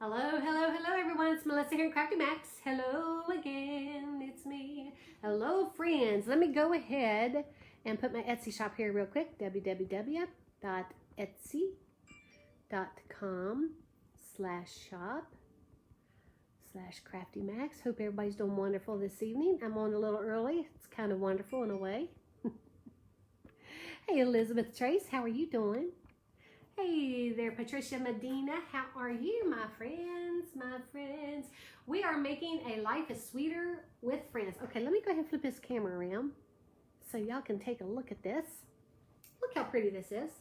Hello, hello, hello everyone. It's Melissa here in Crafty Max. Hello again, it's me. Hello friends. Let me go ahead and put my Etsy shop here real quick. www.etsy.com/shop/Crafty Max. Hope everybody's doing wonderful this evening. I'm on a little early. It's kind of wonderful in a way. Hey Elizabeth Trace, how are you doing? Hey there, Patricia Medina. How are you, my friends? My friends. We are making a Life is Sweeter with Friends. Okay, let me go ahead and flip this camera around so y'all can take a look at this. Look how pretty this is.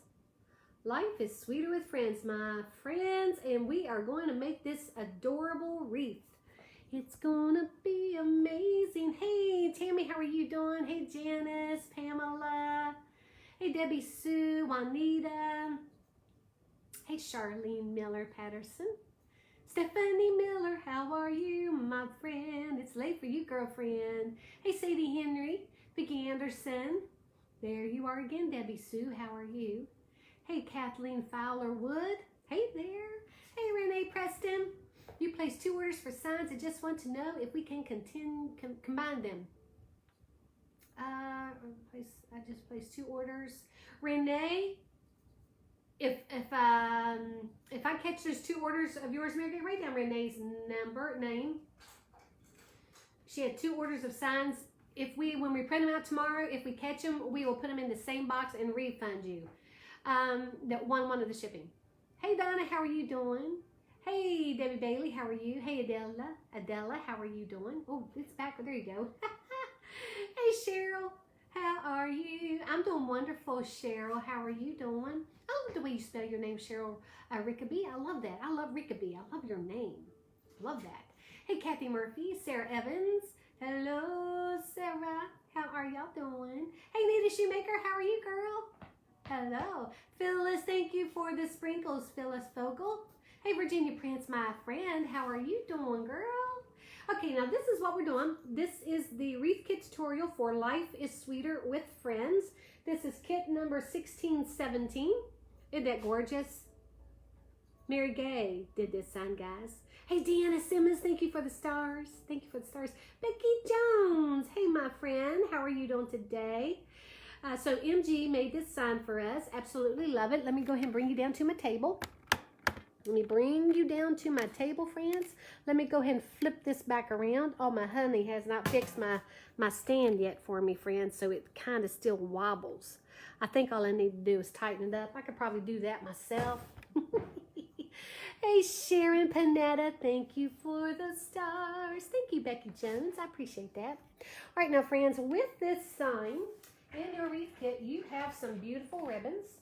Life is Sweeter with Friends, my friends. And we are going to make this adorable wreath. It's gonna be amazing. Hey, Tammy, how are you doing? Hey, Janice, Pamela. Hey, Debbie Sue, Juanita. Hey, Charlene Miller Patterson. Stephanie Miller, how are you, my friend? It's late for you, girlfriend. Hey, Sadie Henry, Vicki Anderson. There you are again, Debbie Sue. How are you? Hey, Kathleen Fowler Wood. Hey there. Hey, Renee Preston. You placed 2 orders for signs. I just want to know if we can combine them. I just placed 2 orders. Renee. If I catch those 2 orders of yours, Mary, write down Renee's name. She had 2 orders of signs. When we print them out tomorrow, if we catch them, we will put them in the same box and refund you. That one of the shipping. Hey Donna, how are you doing? Hey Debbie Bailey, how are you? Hey Adela, how are you doing? Oh, it's back. There you go. Hey Cheryl, how are you? I'm doing wonderful, Cheryl. How are you doing? I love the way you spell your name, Cheryl Rickaby. I love that. I love Rickaby. I love your name. Love that. Hey, Kathy Murphy, Sarah Evans. Hello, Sarah. How are y'all doing? Hey, Nita Shoemaker. How are you, girl? Hello. Phyllis, thank you for the sprinkles, Phyllis Fogel. Hey, Virginia Prince, my friend. How are you doing, girl? Okay, now this is what we're doing. This is the wreath kit tutorial for Life is Sweeter with Friends. This is kit number 1617. Isn't that gorgeous? Mary Gay did this sign, guys. Hey, Deanna Simmons, thank you for the stars. Thank you for the stars. Becky Jones, hey, my friend. How are you doing today? So MG made this sign for us. Absolutely love it. Let me go ahead and bring you down to my table. Let me bring you down to my table, friends. Let me go ahead and flip this back around. Oh, my honey has not fixed my stand yet for me, friends, so it kind of still wobbles. I think all I need to do is tighten it up. I could probably do that myself. Hey, Sharon Panetta, thank you for the stars. Thank you, Becky Jones. I appreciate that. All right, now, friends, with this sign in your wreath kit, you have some beautiful ribbons.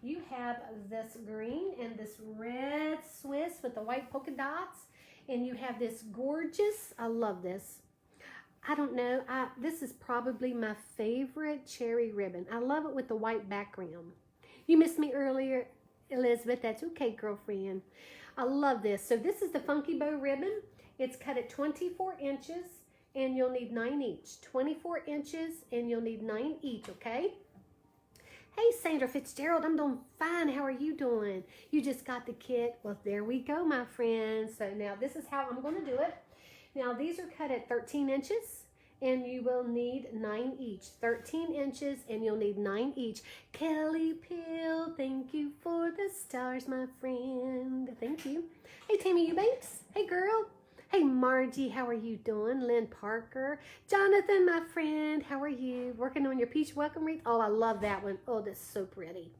You have this green and this red Swiss with the white polka dots. And you have this gorgeous, I love this. I don't know, this is probably my favorite cherry ribbon. I love it with the white background. You missed me earlier, Elizabeth. That's okay, girlfriend. I love this. So this is the Funky Bow ribbon. It's cut at 24 inches and you'll need 9 each. 24 inches and you'll need 9 each, okay? Hey, Sandra Fitzgerald, I'm doing fine. How are you doing? You just got the kit. Well, there we go, my friends. So now this is how I'm going to do it. Now, these are cut at 13 inches, and you will need 9 each. 13 inches, and you'll need 9 each. Kelly Pill, thank you for the stars, my friend. Thank you. Hey, Tammy Eubanks. Hey, girl. Hey, Margie, how are you doing? Lynn Parker. Jonathan, my friend, how are you? Working on your peach welcome wreath? Oh, I love that one. Oh, that's so pretty.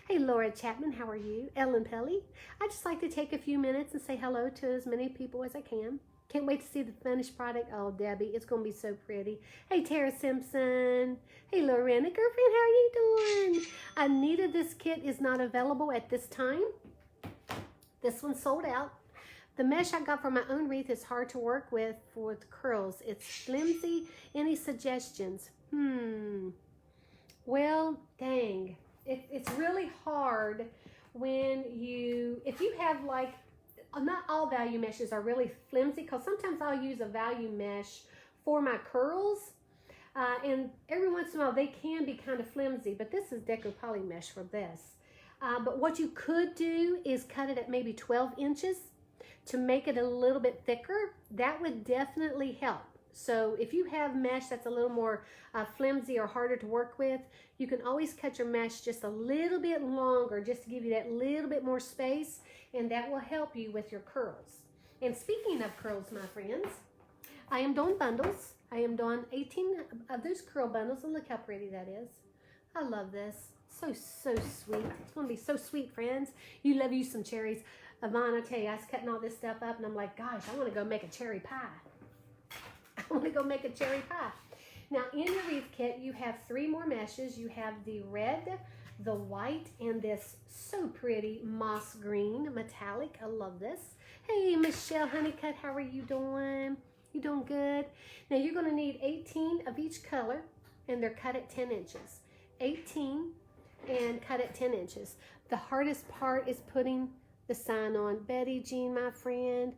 Hey, Laura Chapman, how are you? Ellen Pelly. I just like to take a few minutes and say hello to as many people as I can. Can't wait to see the finished product. Oh, Debbie, it's going to be so pretty. Hey, Tara Simpson. Hey, Lorena, girlfriend, how are you doing? Anita, this kit is not available at this time. This one's sold out. The mesh I got for my own wreath is hard to work with for the curls. It's flimsy. Any suggestions? Well, dang. It's really hard when if you have like, not all value meshes are really flimsy, because sometimes I'll use a value mesh for my curls. And every once in a while they can be kind of flimsy, but this is Deco Poly Mesh for this. But what you could do is cut it at maybe 12 inches to make it a little bit thicker, that would definitely help. So if you have mesh that's a little more flimsy or harder to work with, you can always cut your mesh just a little bit longer just to give you that little bit more space, and that will help you with your curls. And speaking of curls, my friends, I am doing bundles. I am doing 18 of those curl bundles, and look how pretty that is. I love this. So sweet. It's going to be so sweet, friends. You love you some cherries. Yvonne, I tell you, I was cutting all this stuff up, and I'm like, gosh, I want to go make a cherry pie. I want to go make a cherry pie. Now, in your wreath kit, you have 3 more meshes. You have the red, the white, and this so pretty moss green metallic. I love this. Hey, Michelle Honeycutt, how are you doing? You doing good? Now, you're going to need 18 of each color, and they're cut at 10 inches. 18 and cut at 10 inches. The hardest part is putting the sign on. Betty Jean, my friend,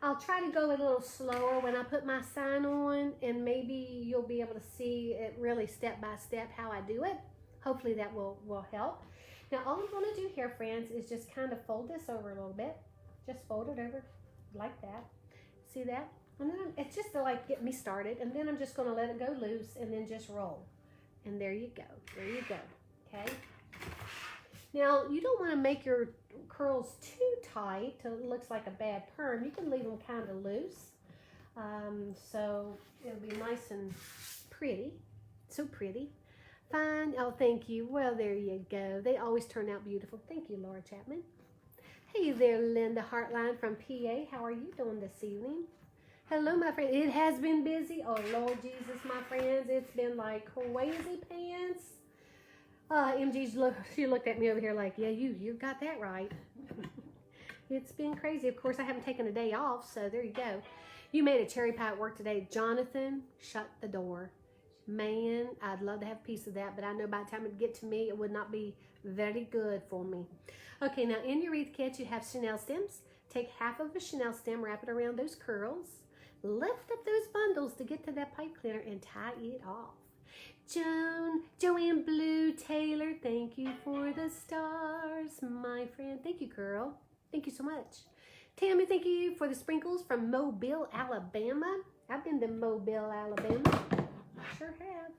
I'll try to go a little slower when I put my sign on, and maybe you'll be able to see it really step by step how I do it. Hopefully that will help. Now all I'm going to do here, friends, is just kind of fold this over a little bit. Just fold it over like that. See that? And then it's just to like get me started, and then I'm just going to let it go loose and then just roll. And there you go. There you go. Okay. Now you don't want to make your curls too tight till it looks like a bad perm. You can leave them kind of loose, so it'll be nice and pretty. So pretty. Fine. Oh, thank you. Well, there you go. They always turn out beautiful. Thank you, Laura Chapman. Hey there, Linda Hartline from PA. How are you doing this evening? Hello, my friend. It has been busy. Oh, Lord Jesus, my friends. It's been like crazy pants. She looked at me over here like, yeah, you got that right. It's been crazy. Of course, I haven't taken a day off, so there you go. You made a cherry pie at work today. Jonathan, shut the door. Man, I'd love to have a piece of that, but I know by the time it get to me, it would not be very good for me. Okay, now in your wreath kit, you have chenille stems. Take half of a chenille stem, wrap it around those curls. Lift up those bundles to get to that pipe cleaner and tie it off. Joanne Blue Taylor, thank you for the stars, my friend. Thank you, girl. Thank you so much. Tammy, thank you for the sprinkles from Mobile, Alabama. I've been to Mobile, Alabama. I sure have.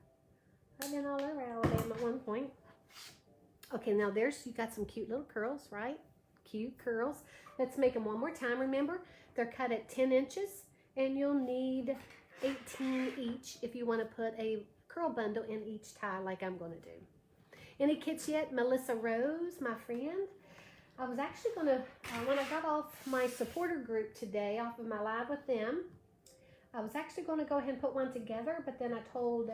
I've been all over Alabama at one point. Okay, now you got some cute little curls, right? Cute curls. Let's make them one more time. Remember, they're cut at 10 inches, and you'll need 18 each if you want to put a curl bundle in each tie like I'm going to do. Any kits yet? Melissa Rose, my friend. I was actually going to, when I got off my supporter group today, off of my live with them, I was actually going to go ahead and put one together, but then I told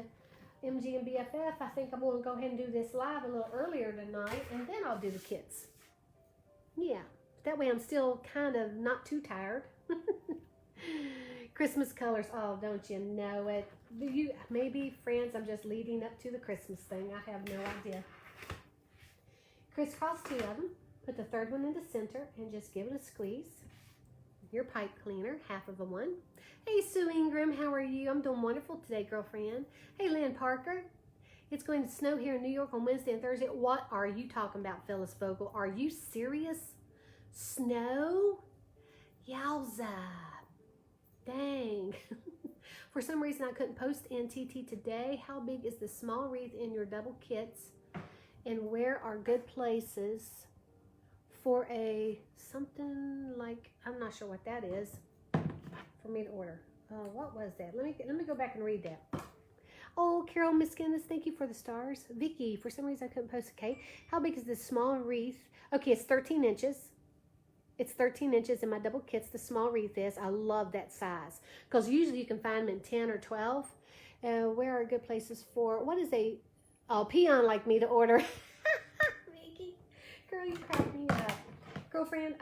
MG and BFF, I think I'm going to go ahead and do this live a little earlier tonight, and then I'll do the kits. Yeah, that way I'm still kind of not too tired. Christmas colors, oh, don't you know it? Maybe, friends, I'm just leading up to the Christmas thing. I have no idea. Crisscross 2 of them. Put the third one in the center and just give it a squeeze. Your pipe cleaner, half of a one. Hey, Sue Ingram, how are you? I'm doing wonderful today, girlfriend. Hey, Lynn Parker. It's going to snow here in New York on Wednesday and Thursday. What are you talking about, Phyllis Vogel? Are you serious? Snow? Yowza. Dang. For some reason, I couldn't post NTT today. How big is the small wreath in your double kits? And where are good places for a something like, I'm not sure what that is, for me to order. What was that? Let me go back and read that. Oh, Carol Miskinnis, thank you for the stars. Vicky, for some reason I couldn't post. Okay, how big is this small wreath? Okay, it's 13 inches. It's 13 inches in my double kits. The small wreath is. I love that size because usually you can find them in 10 or 12. Where are good places for, what is a peon like me to order? Vicky, girl, you crack me up. Girlfriend,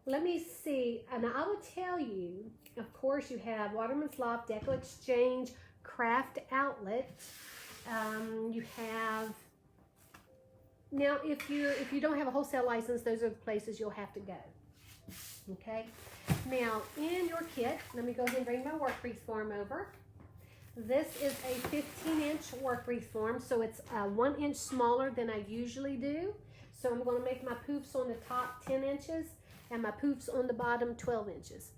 let me see. And I will tell you, of course, you have Waterman's Loft, Deco Exchange, Craft Outlet. You have, now if you don't have a wholesale license, those are the places you'll have to go. Okay. Now in your kit, let me go ahead and bring my work wreath form over. This is a 15-inch work wreath form, so it's 1 inch smaller than I usually do. So I'm going to make my poofs on the top 10 inches and my poofs on the bottom 12 inches.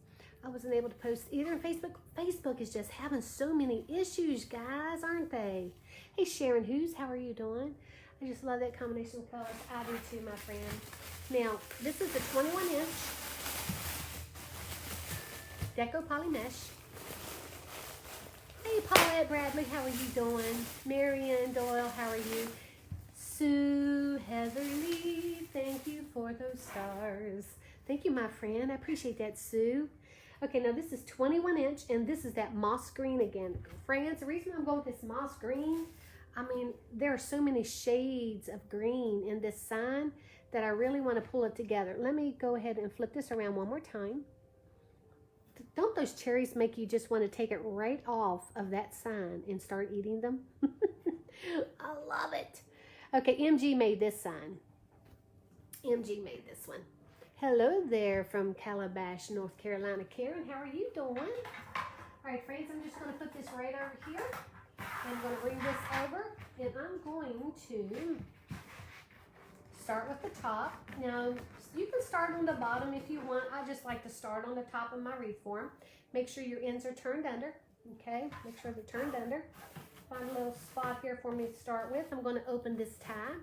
I wasn't able to post either on Facebook. Facebook is just having so many issues, guys, aren't they? Hey, Sharon Hughes, how are you doing? I just love that combination of colors. I do too, my friend. Now, this is a 21-inch Deco Poly Mesh. Hey, Paulette Bradley, how are you doing? Marianne Doyle, how are you? Sue Heatherly, thank you for those stars. Thank you, my friend. I appreciate that, Sue. Okay, now this is 21-inch, and this is that moss green again. Friends, the reason I'm going with this moss green, I mean, there are so many shades of green in this sign that I really want to pull it together. Let me go ahead and flip this around one more time. Don't those cherries make you just want to take it right off of that sign and start eating them? I love it. Okay, MG made this sign. MG made this one. Hello there from Calabash, North Carolina. Karen, how are you doing? All right, friends, I'm just going to put this right over here. I'm going to bring this over, and I'm going to start with the top. Now, you can start on the bottom if you want. I just like to start on the top of my wreath form. Make sure your ends are turned under, okay? Make sure they're turned under. Find a little spot here for me to start with. I'm going to open this tie.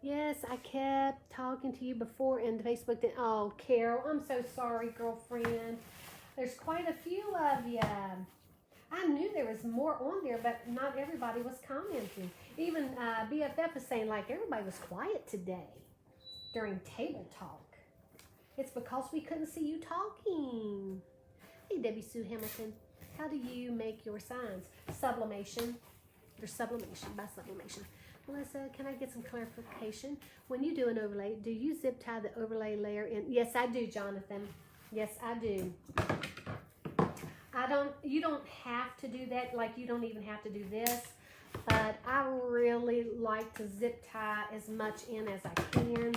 Yes, I kept talking to you before in Facebook. Oh, Carol, I'm so sorry, girlfriend. There's quite a few of you. I knew there was more on there, but not everybody was commenting. Even BFF is saying, like, everybody was quiet today during table talk. It's because we couldn't see you talking. Hey, Debbie Sue Hamilton, how do you make your signs? Sublimation. There's sublimation by sublimation. Melissa, can I get some clarification? When you do an overlay, do you zip tie the overlay layer in? Yes, I do, Jonathan. Yes, I do. You don't have to do that, like you don't even have to do this, but I really like to zip tie as much in as I can.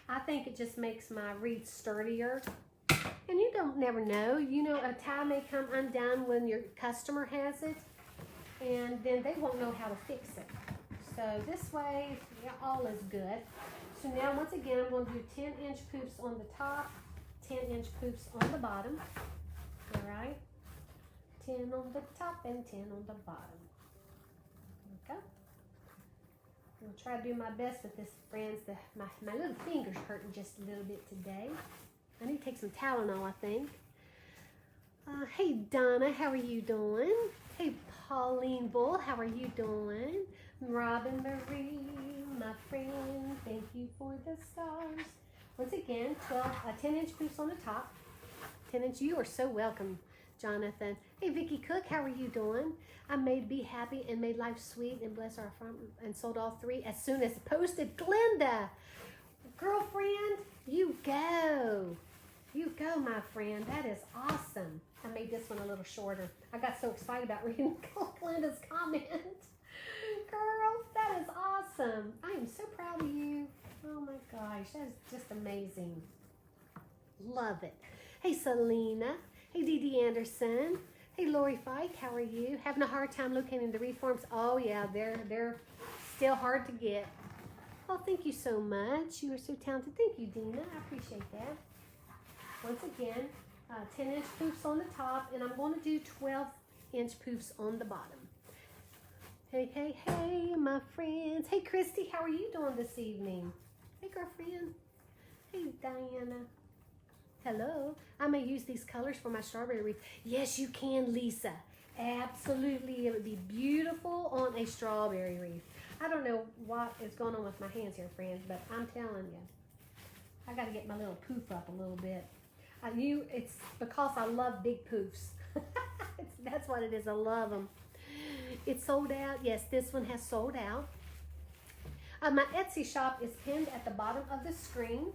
I think it just makes my wreath sturdier. And you don't never know. You know, a tie may come undone when your customer has it, and then they won't know how to fix it. So this way, yeah, all is good. So now, once again, I'm going to do 10-inch poofs on the top, 10-inch poofs on the bottom. All right? 10 on the top and 10 on the bottom. Okay? I'll try to do my best with this, friends. My little finger's hurting just a little bit today. I need to take some Tylenol, I think. Hey, Donna, how are you doing? Hey, Pauline Bull, how are you doing? Robin Marie, my friend, thank you for the stars. Once again, 10-inch poofs on the top. 10-inch, you are so welcome, Jonathan. Hey, Vicki Cook, how are you doing? I made Be Happy and made Life Sweet and Bless Our Farm and sold all 3 as soon as posted. Glenda, girlfriend, you go. You go, my friend. That is awesome. I made this one a little shorter. I got so excited about reading Glenda's comment. Girl, that is awesome. I am so proud of you. Oh my gosh, that is just amazing. Love it. Hey, Selena. Hey, Dee Dee Anderson. Hey, Lori Fike, how are you? Having a hard time locating the wreath forms? Oh yeah, they're still hard to get. Oh, thank you so much. You are so talented. Thank you, Dina. I appreciate that. Once again, 10-inch poofs on the top, and I'm going to do 12-inch poofs on the bottom. Hey, hey, hey, my friends. Hey, Christy, how are you doing this evening? Hey, girlfriend. Hey, Diana. Hello. I may use these colors for my strawberry wreath. Yes, you can, Lisa. Absolutely. It would be beautiful on a strawberry wreath. I don't know what is going on with my hands here, friends, but I'm telling you, I got to get my little poof up a little bit. It's because I love big poofs. That's what it is. I love them. It's sold out. Yes, this one has sold out. My Etsy shop is pinned at the bottom of the screen.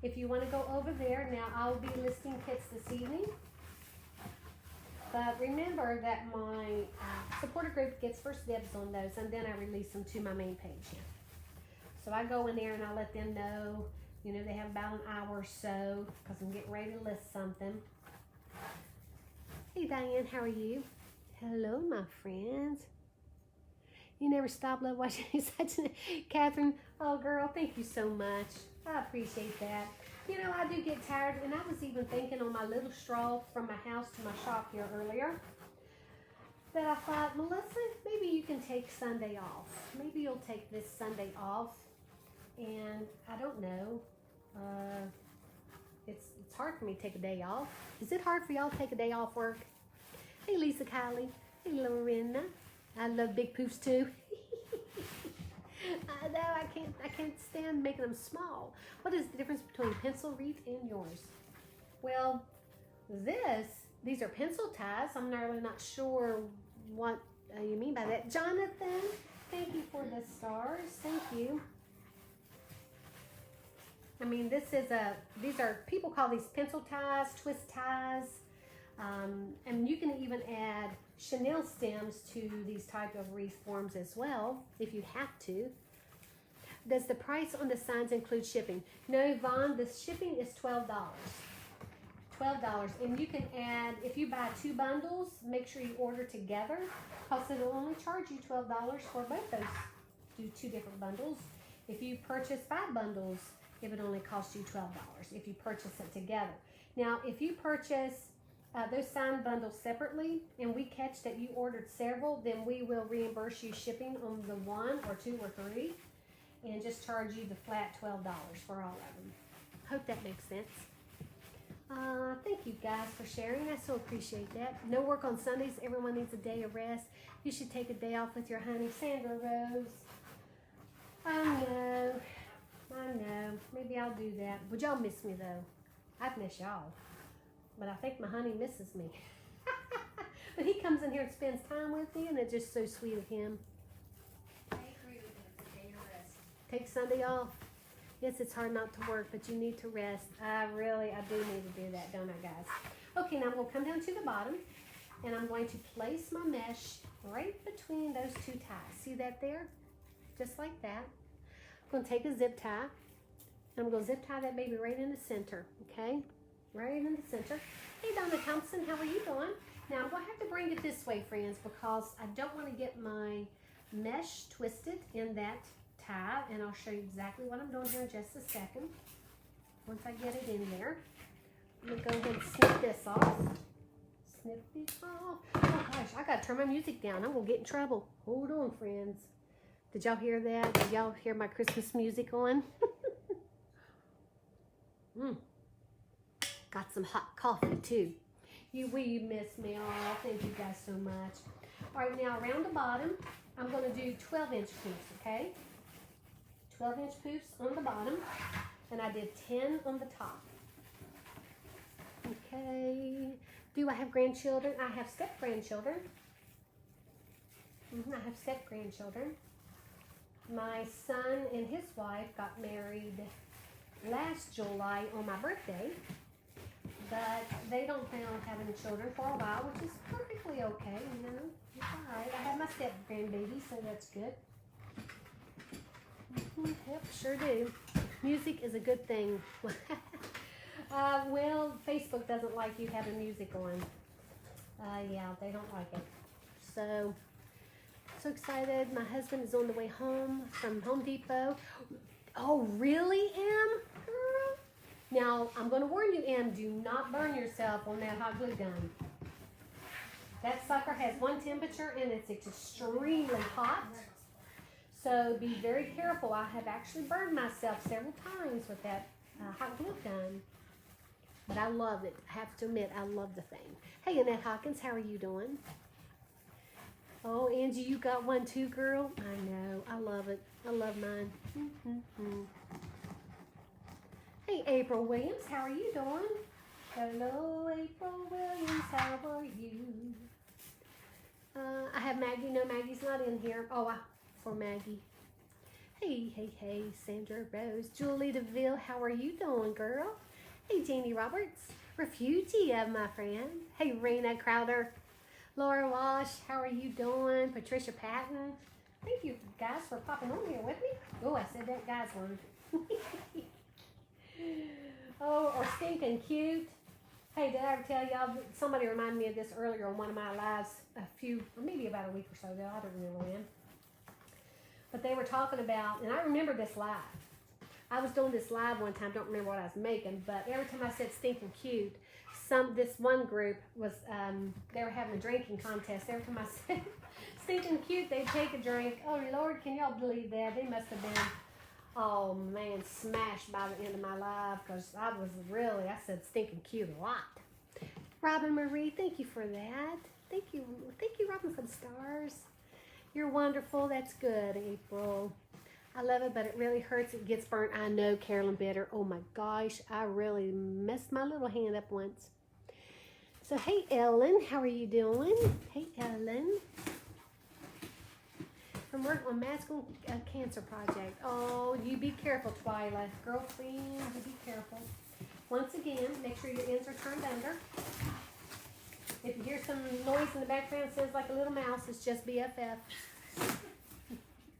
If you want to go over there, now I'll be listing kits this evening. But remember that my supporter group gets first dibs on those, and then I release them to my main page here. So I go in there and I let them know, you know, they have about an hour or so because I'm getting ready to list something. Hey, Diane, how are you? Hello, my friends. You never stop love watching such a Catherine. Oh, girl, thank you so much. I appreciate that. You know, I do get tired, and I was even thinking on my little stroll from my house to my shop here earlier that I thought, Melissa, maybe you can take Sunday off. Maybe you'll take this Sunday off, and I don't know. It's hard for me to take a day off. Is it hard for y'all to take a day off work? Hey, Lisa Kylie. Hey, Lorena. I love big poofs too. I know, I can't stand making them small. What is the difference between pencil wreath and yours? Well, these are pencil ties. I'm really not sure what you mean by that. Jonathan, thank you for the stars. Thank you. I mean, these are, people call these pencil ties, twist ties, and you can even add chenille stems to these type of wreath forms as well, if you have to. Does the price on the signs include shipping? No, Yvonne, the shipping is $12. $12, and you can add, if you buy 2 bundles, make sure you order together, because it'll only charge you $12 for both those, do 2 different bundles. If you purchase 5 bundles, it would only cost you $12 if you purchase it together. Now, if you purchase those signed bundles separately, and we catch that you ordered several, then we will reimburse you shipping on the 1 or 2 or 3, and just charge you the flat $12 for all of them. Hope that makes sense. Thank you guys for sharing. I so appreciate that. No work on Sundays. Everyone needs a day of rest. You should take a day off with your honey. Sandra Rose. I know. Maybe I'll do that. Would y'all miss me though? I'd miss y'all. But I think my honey misses me. But he comes in here and spends time with me, and it's just so sweet of him. I agree with you. It's a day of rest. Take Sunday off. Yes, it's hard not to work, but you need to rest. I do need to do that, don't I, guys? Okay, now I'm going to come down to the bottom, and I'm going to place my mesh right between those 2 ties. See that there? Just like that. I'm going to take a zip tie, and I'm going to zip tie that baby right in the center, okay? Right in the center. Hey, Donna Thompson, how are you doing? Now, I'm going to have to bring it this way, friends, because I don't want to get my mesh twisted in that tie, and I'll show you exactly what I'm doing here in just a second. Once I get it in there, I'm going to go ahead and snip this off. Snip this off. Oh gosh, I got to turn my music down. I'm going to get in trouble. Hold on, friends. Did y'all hear that? Did y'all hear my Christmas music on? Got some hot coffee too. You miss me. Oh, thank you guys so much. All right, now around the bottom, I'm going to do 12-inch poofs, okay? 12-inch poofs on the bottom, and I did 10 on the top. Okay. Do I have grandchildren? I have step-grandchildren. I have step-grandchildren. My son and his wife got married last July on my birthday, but they don't plan on having children for a while, which is perfectly okay, you know. It's all right. I have my step-grandbaby, so that's good. Yep, sure do. Music is a good thing. Well, Facebook doesn't like you having music on. Yeah, they don't like it. So excited. My husband is on the way home from Home Depot. Oh, really, Em? Now, I'm going to warn you, Em, do not burn yourself on that hot glue gun. That sucker has one temperature, and it's extremely hot. So be very careful. I have actually burned myself several times with that hot glue gun. But I love it. I have to admit, I love the thing. Hey, Annette Hawkins, how are you doing? Oh, Angie, you got one too, girl? I know. I love it. I love mine. Hey, April Williams, how are you doing? Hello, April Williams, how are you? I have Maggie. No, Maggie's not in here. Oh, for Maggie. Hey, Sandra Rose. Julie DeVille, how are you doing, girl? Hey, Janie Roberts. Refugee of my friend. Hey, Rena Crowder. Laura Walsh, how are you doing? Patricia Patton. Thank you guys for popping on here with me. Oh, I said that guy's word. Oh, or stinking cute. Hey, did I ever tell y'all? Somebody reminded me of this earlier on one of my lives maybe about a week or so ago. I don't remember when. But they were talking about, and I remember this live. I was doing this live one time, don't remember what I was making, but every time I said stinking cute, this one group was, they were having a drinking contest. Every time I said stinking cute, they'd take a drink. Oh Lord, can y'all believe that? They must have been, oh man, smashed by the end of my life, because I said stinking cute a lot. Robin Marie, thank you for that. Thank you, Robin, for the stars. You're wonderful. That's good, April. I love it, but it really hurts. It gets burnt. I know, Carolyn Bitter. Oh my gosh, I really messed my little hand up once. So, hey, Ellen, how are you doing? Hey, Ellen. From work on Masculine Cancer Project. Oh, you be careful, Twyla. Girlfriend, you be careful. Once again, make sure your ends are turned under. If you hear some noise in the background, it sounds like a little mouse. It's just BFF.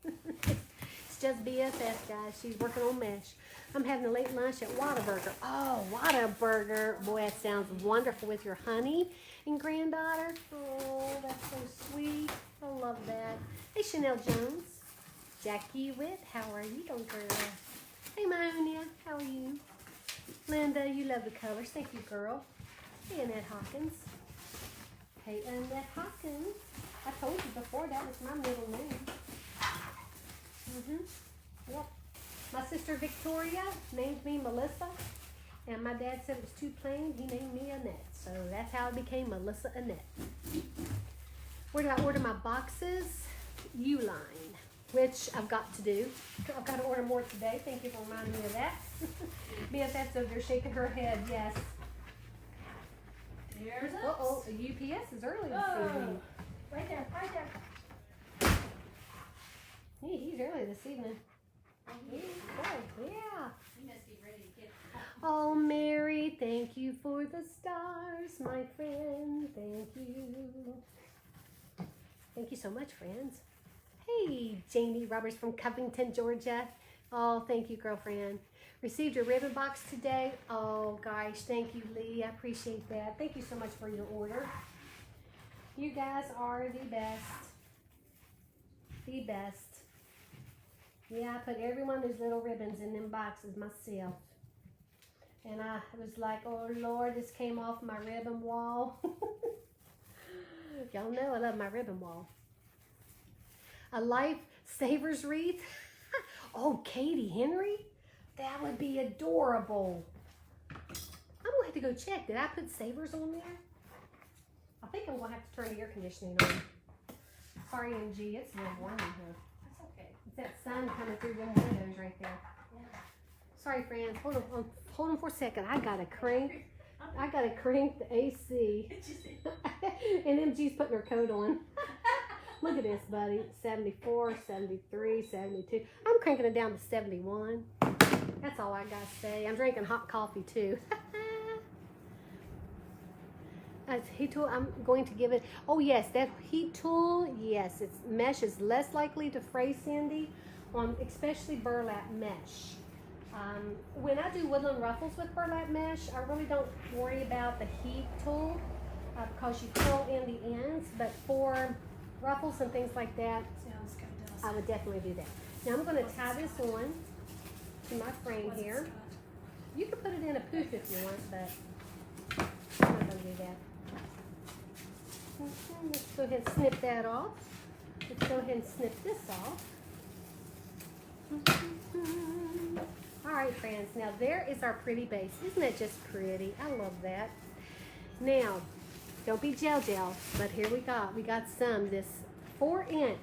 It's just BFF, guys. She's working on mesh. I'm having a late lunch at Whataburger. Oh, Whataburger. Boy, that sounds wonderful with your honey and granddaughter. Oh, that's so sweet. I love that. Hey, Chanel Jones. Jackie Witt, how are you, little girl? Hey, Mionia, how are you? Linda, you love the colors. Thank you, girl. Hey, Annette Hawkins. Hey, Annette Hawkins. I told you before that was my middle name. Yep. My sister Victoria named me Melissa, and my dad said it was too plain. He named me Annette, so that's how it became Melissa Annette. Where do I order my boxes? Uline, which I've got to do. I've got to order more today. Thank you for reminding me of that. BFF's over there shaking her head. Yes. There's us. Uh-oh, the UPS is early this evening. Right there. Hey, he's early this evening. Yeah. You must be ready to get. Oh, Mary, thank you for the stars, my friend. Thank you. Thank you so much, friends. Hey, Janie Roberts from Covington, Georgia. Oh, thank you, girlfriend. Received your ribbon box today. Oh, gosh, thank you, Lee. I appreciate that. Thank you so much for your order. You guys are the best. The best. Yeah, I put every one of those little ribbons in them boxes myself. And I was like, oh, Lord, this came off my ribbon wall. Y'all know I love my ribbon wall. A Lifesavers wreath. Oh, Katie Henry? That would be adorable. I'm going to have to go check. Did I put savers on there? I think I'm going to have to turn the air conditioning on. Sorry, MG. It's a little warm in here. That's okay. It's that sun coming through them windows right there. Yeah. Sorry, friends. Hold on for a second. I got to crank the AC. And MG's putting her coat on. Look at this, buddy. 74, 73, 72. I'm cranking it down to 71. That's all I got to say. I'm drinking hot coffee, too. Heat tool, I'm going to give it. Oh, yes, that heat tool, yes. Its mesh is less likely to fray, Cindy, on especially burlap mesh. When I do woodland ruffles with burlap mesh, I really don't worry about the heat tool because you pull in the ends. But for ruffles and things like that, Sounds good. I would definitely do that. Now I'm going to tie this on to my frame here. You can put it in a poof if you want, but I'm not going to do that. Okay, let's go ahead and snip that off. Let's go ahead and snip this off. All right, friends. Now there is our pretty base. Isn't that just pretty? I love that. Now, don't be gel, but here we got this 4-inch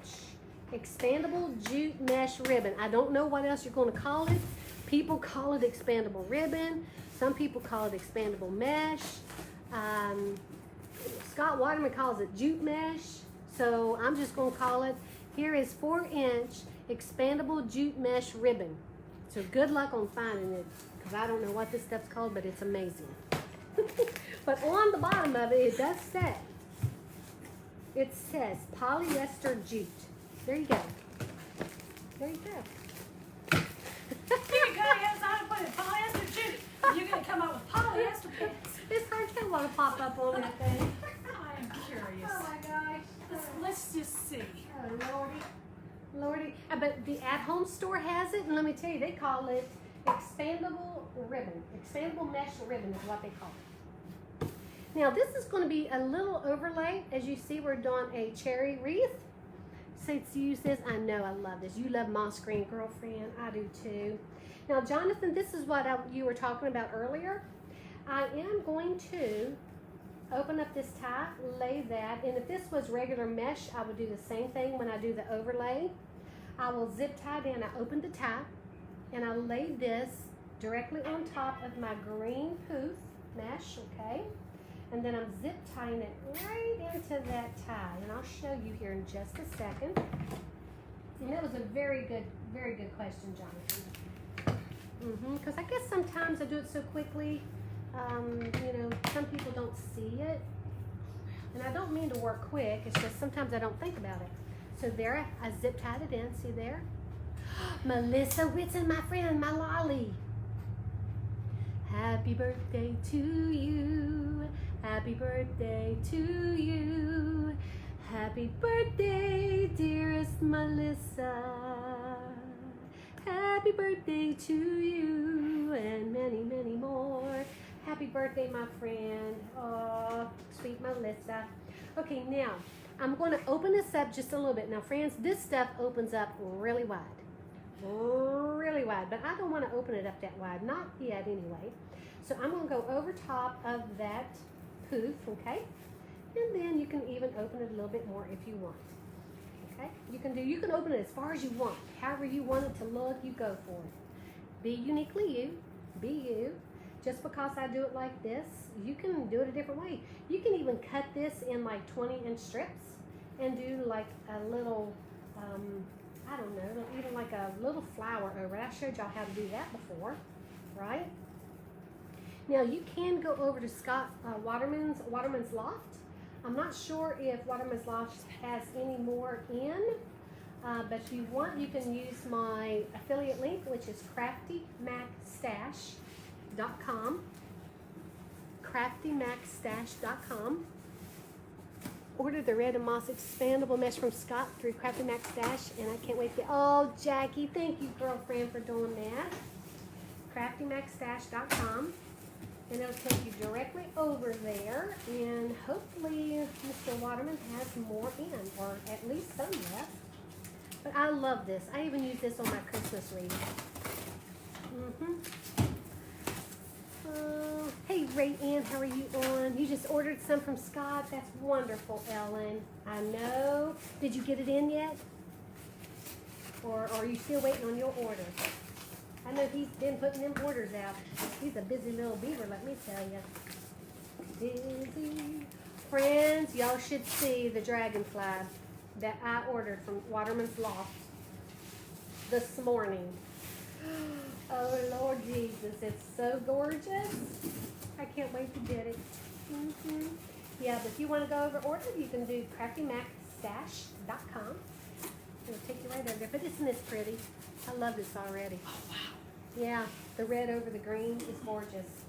expandable jute mesh ribbon. I don't know what else you're going to call it. People call it expandable ribbon. Some people call it expandable mesh. Scott Waterman calls it jute mesh. So I'm just going to call it, here is 4-inch expandable jute mesh ribbon. So good luck on finding it, because I don't know what this stuff's called, but it's amazing. But on the bottom of it, it does say, it says polyester jute. There you go. There you go. Here you go. Yes, I put it polyester jute. You're going to come up with polyester pants. It's hard to want to pop up on that thing. I'm curious. Oh my gosh. Let's just see. Oh, Lordy. But the at-home store has it, and let me tell you, they call it expandable ribbon. Expandable mesh ribbon is what they call it. Now this is going to be a little overlay. As you see, we're doing a cherry wreath. So to use this, I know I love this. You love moss green, girlfriend. I do too. Now, Jonathan, this is what you were talking about earlier. I am going to open up this tie, lay that, and if this was regular mesh, I would do the same thing when I do the overlay. I will zip tie down. I open the tie, and I lay this directly on top of my green poof mesh, okay? And then I'm zip tying it right into that tie, and I'll show you here in just a second. And that was a very good question, Jonathan. Because I guess sometimes I do it so quickly, you know, some people don't see it. And I don't mean to work quick, it's just sometimes I don't think about it. So there, I zip tied it in, see there? Melissa Whitson, my friend, my lolly. Happy birthday to you. Happy birthday to you. Happy birthday, dearest Melissa. Happy birthday to you and many, many more. Happy birthday, my friend. Oh, sweet Melissa. Okay, now I'm going to open this up just a little bit. Now, friends, this stuff opens up really wide. Really wide, but I don't want to open it up that wide. Not yet, anyway. So I'm going to go over top of that poof, okay? And then you can even open it a little bit more if you want. Okay? You can open it as far as you want. However you want it to look, you go for it. Be uniquely you. Be you. Just because I do it like this, you can do it a different way. You can even cut this in like 20-inch strips and do like a little, I don't know, even like a little flower over it. I showed y'all how to do that before, right? Now you can go over to Scott Waterman's Loft. I'm not sure if Waterman's Loft has any more in, but if you want, you can use my affiliate link, which is CraftyMacStash.com. CraftyMacStash.com. Order the red and moss expandable mesh from Scott through Crafty Mac Stash, and I can't wait to get. Oh, Jackie, thank you, girlfriend, for doing that. CraftyMacStash.com. And it'll take you directly over there, and hopefully Mr. Waterman has more in, or at least some left. But I love this. I even use this on my Christmas wreath. Hey, Ray Ann, how are you on? You just ordered some from Scott. That's wonderful, Ellen. I know. Did you get it in yet? Or are you still waiting on your order? I know he's been putting them orders out. He's a busy little beaver, let me tell you. Busy. Friends, y'all should see the dragonfly that I ordered from Waterman's Loft this morning. Oh, Lord Jesus, it's so gorgeous. I can't wait to get it. Yeah, but if you want to go over order, you can do CraftyMacStash.com. It'll take you right over there. But isn't this pretty? I love this already. Oh, wow. Yeah, the red over the green is gorgeous.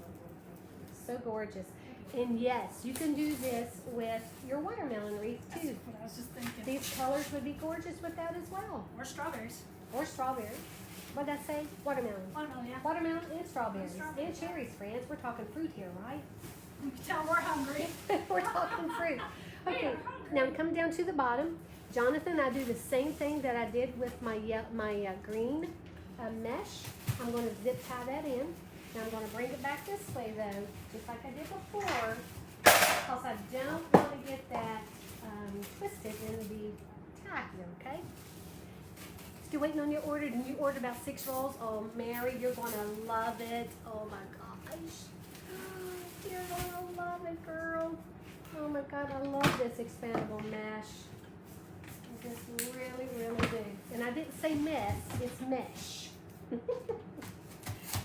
So gorgeous. And yes, you can do this with your watermelon wreath too. That's what I was just thinking. These colors would be gorgeous with that as well. Or strawberries. Or strawberry. What did I say? Watermelon. Watermelon, yeah. Watermelon and strawberries. strawberries. And cherries, friends. We're talking fruit here, right? You can tell we're hungry. We're talking fruit. We Okay, are hungry. now I'm coming down to the bottom. Jonathan, I do the same thing that I did with my green mesh. I'm going to zip tie that in. Now I'm going to bring it back this way though, just like I did before, because I don't want to get that twisted in the tie here, okay? Still waiting on your order, and you ordered about 6 rolls. Oh, Mary, you're going to love it. Oh my gosh. You're going to love it, girl. Oh my God, I love this expandable mesh. I just really, really do. And I didn't say mess, it's mesh.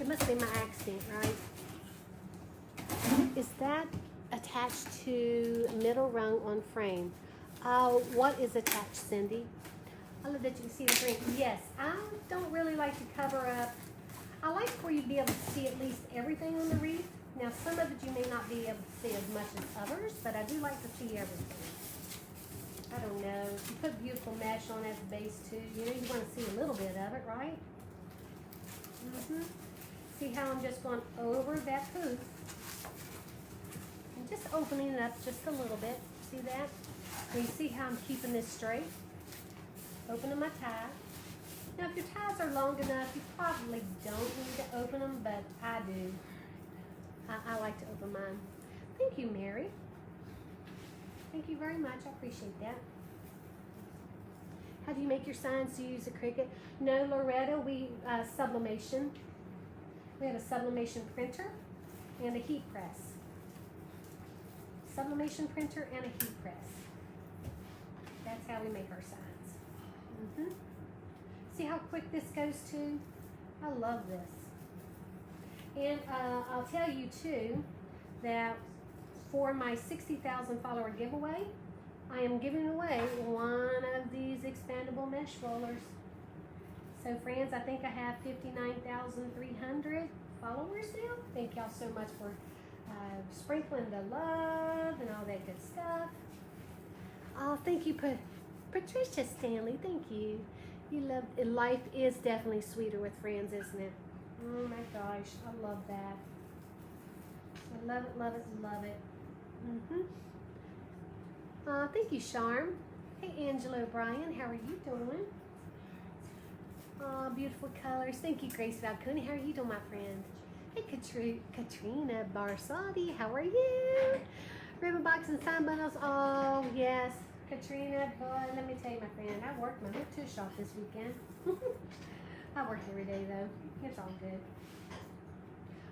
It must be my accent, right? Is that attached to middle rung on frame? What is attached, Cindy? I love that you can see the green. Yes, I don't really like to cover up. I like for you to be able to see at least everything on the wreath. Now, some of it you may not be able to see as much as others, but I do like to see everything. I don't know. You put beautiful mesh on as a base too. You know, you want to see a little bit of it, right? See how I'm just going over that hoop and just opening it up just a little bit. See that? And you see how I'm keeping this straight? Opening my tie. Now, if your ties are long enough, you probably don't need to open them, but I do. I like to open mine. Thank you, Mary. Thank you very much. I appreciate that. How do you make your signs? Do you use a Cricut? No, Loretta, we sublimation. We have a sublimation printer and a heat press. Sublimation printer and a heat press. That's how we make our signs. See how quick this goes too? I love this. And I'll tell you too that for my 60,000 follower giveaway, I am giving away one of these expandable mesh rollers. So friends, I think I have 59,300 followers now. Thank y'all so much for sprinkling the love and all that good stuff. Oh, thank you, Patricia Stanley. Thank you. You love it. Life is definitely sweeter with friends, isn't it? Oh my gosh, I love that. I love it, love it, love it. Thank you, Charm. Hey, Angela O'Brien, how are you doing? Oh, beautiful colors. Thank you, Grace Valconi. How are you doing, my friend? Hey, Katrina Barsati, how are you? Ribbon box and sign bundles. Oh, yes. Katrina, boy, let me tell you, my friend, I worked my new tush off this weekend. I work every day, though. It's all good.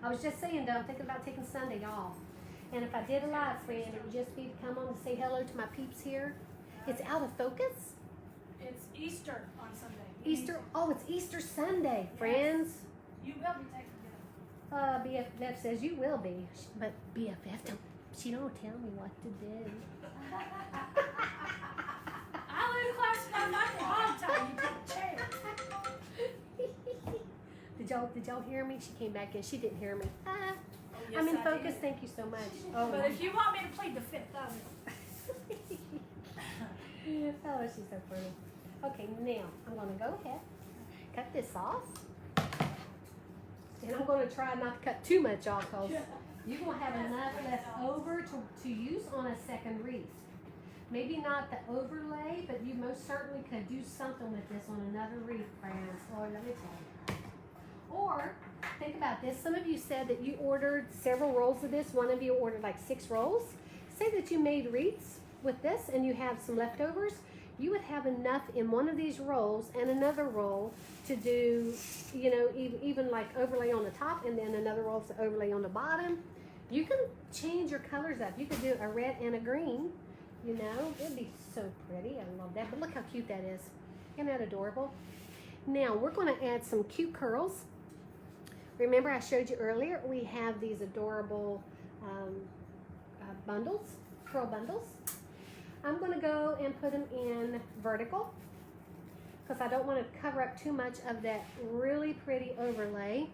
I was just saying, though, I'm thinking about taking Sunday off. And if I did a live, friend, it would just be to come on and say hello to my peeps here. It's out of focus? It's Easter on Sunday. Easter? Oh, it's Easter Sunday, friends. You will be taking it. BFF says you will be. But BFF, she don't tell me what to do. I leave class and I'm not the whole time. You take a chair. Did y'all hear me? She came back in. She didn't hear me. Yes, I'm in I focus. did. Thank you so much. Oh, But if you want me to plead the fifth, I will. oh, she's so funny. Okay, now I'm going to go ahead, cut this off. And I'm going to try not to cut too much off because you're going to have enough left over to use on a second wreath. Maybe not the overlay, but you most certainly could do something with this on another wreath, friends. Or let me tell you. Or think about this. Some of you said that you ordered several rolls of this. One of you ordered like 6 rolls. Say that you made wreaths with this and you have some leftovers. You would have enough in one of these rolls and another roll to do, you know, even like overlay on the top and then another roll to overlay on the bottom. You can change your colors up. You could do a red and a green, you know. It'd be so pretty. I love that. But look how cute that is. Isn't that adorable? Now we're going to add some cute curls. Remember I showed you earlier, we have these adorable bundles, curl bundles. I'm going to go and put them in vertical because I don't want to cover up too much of that really pretty overlay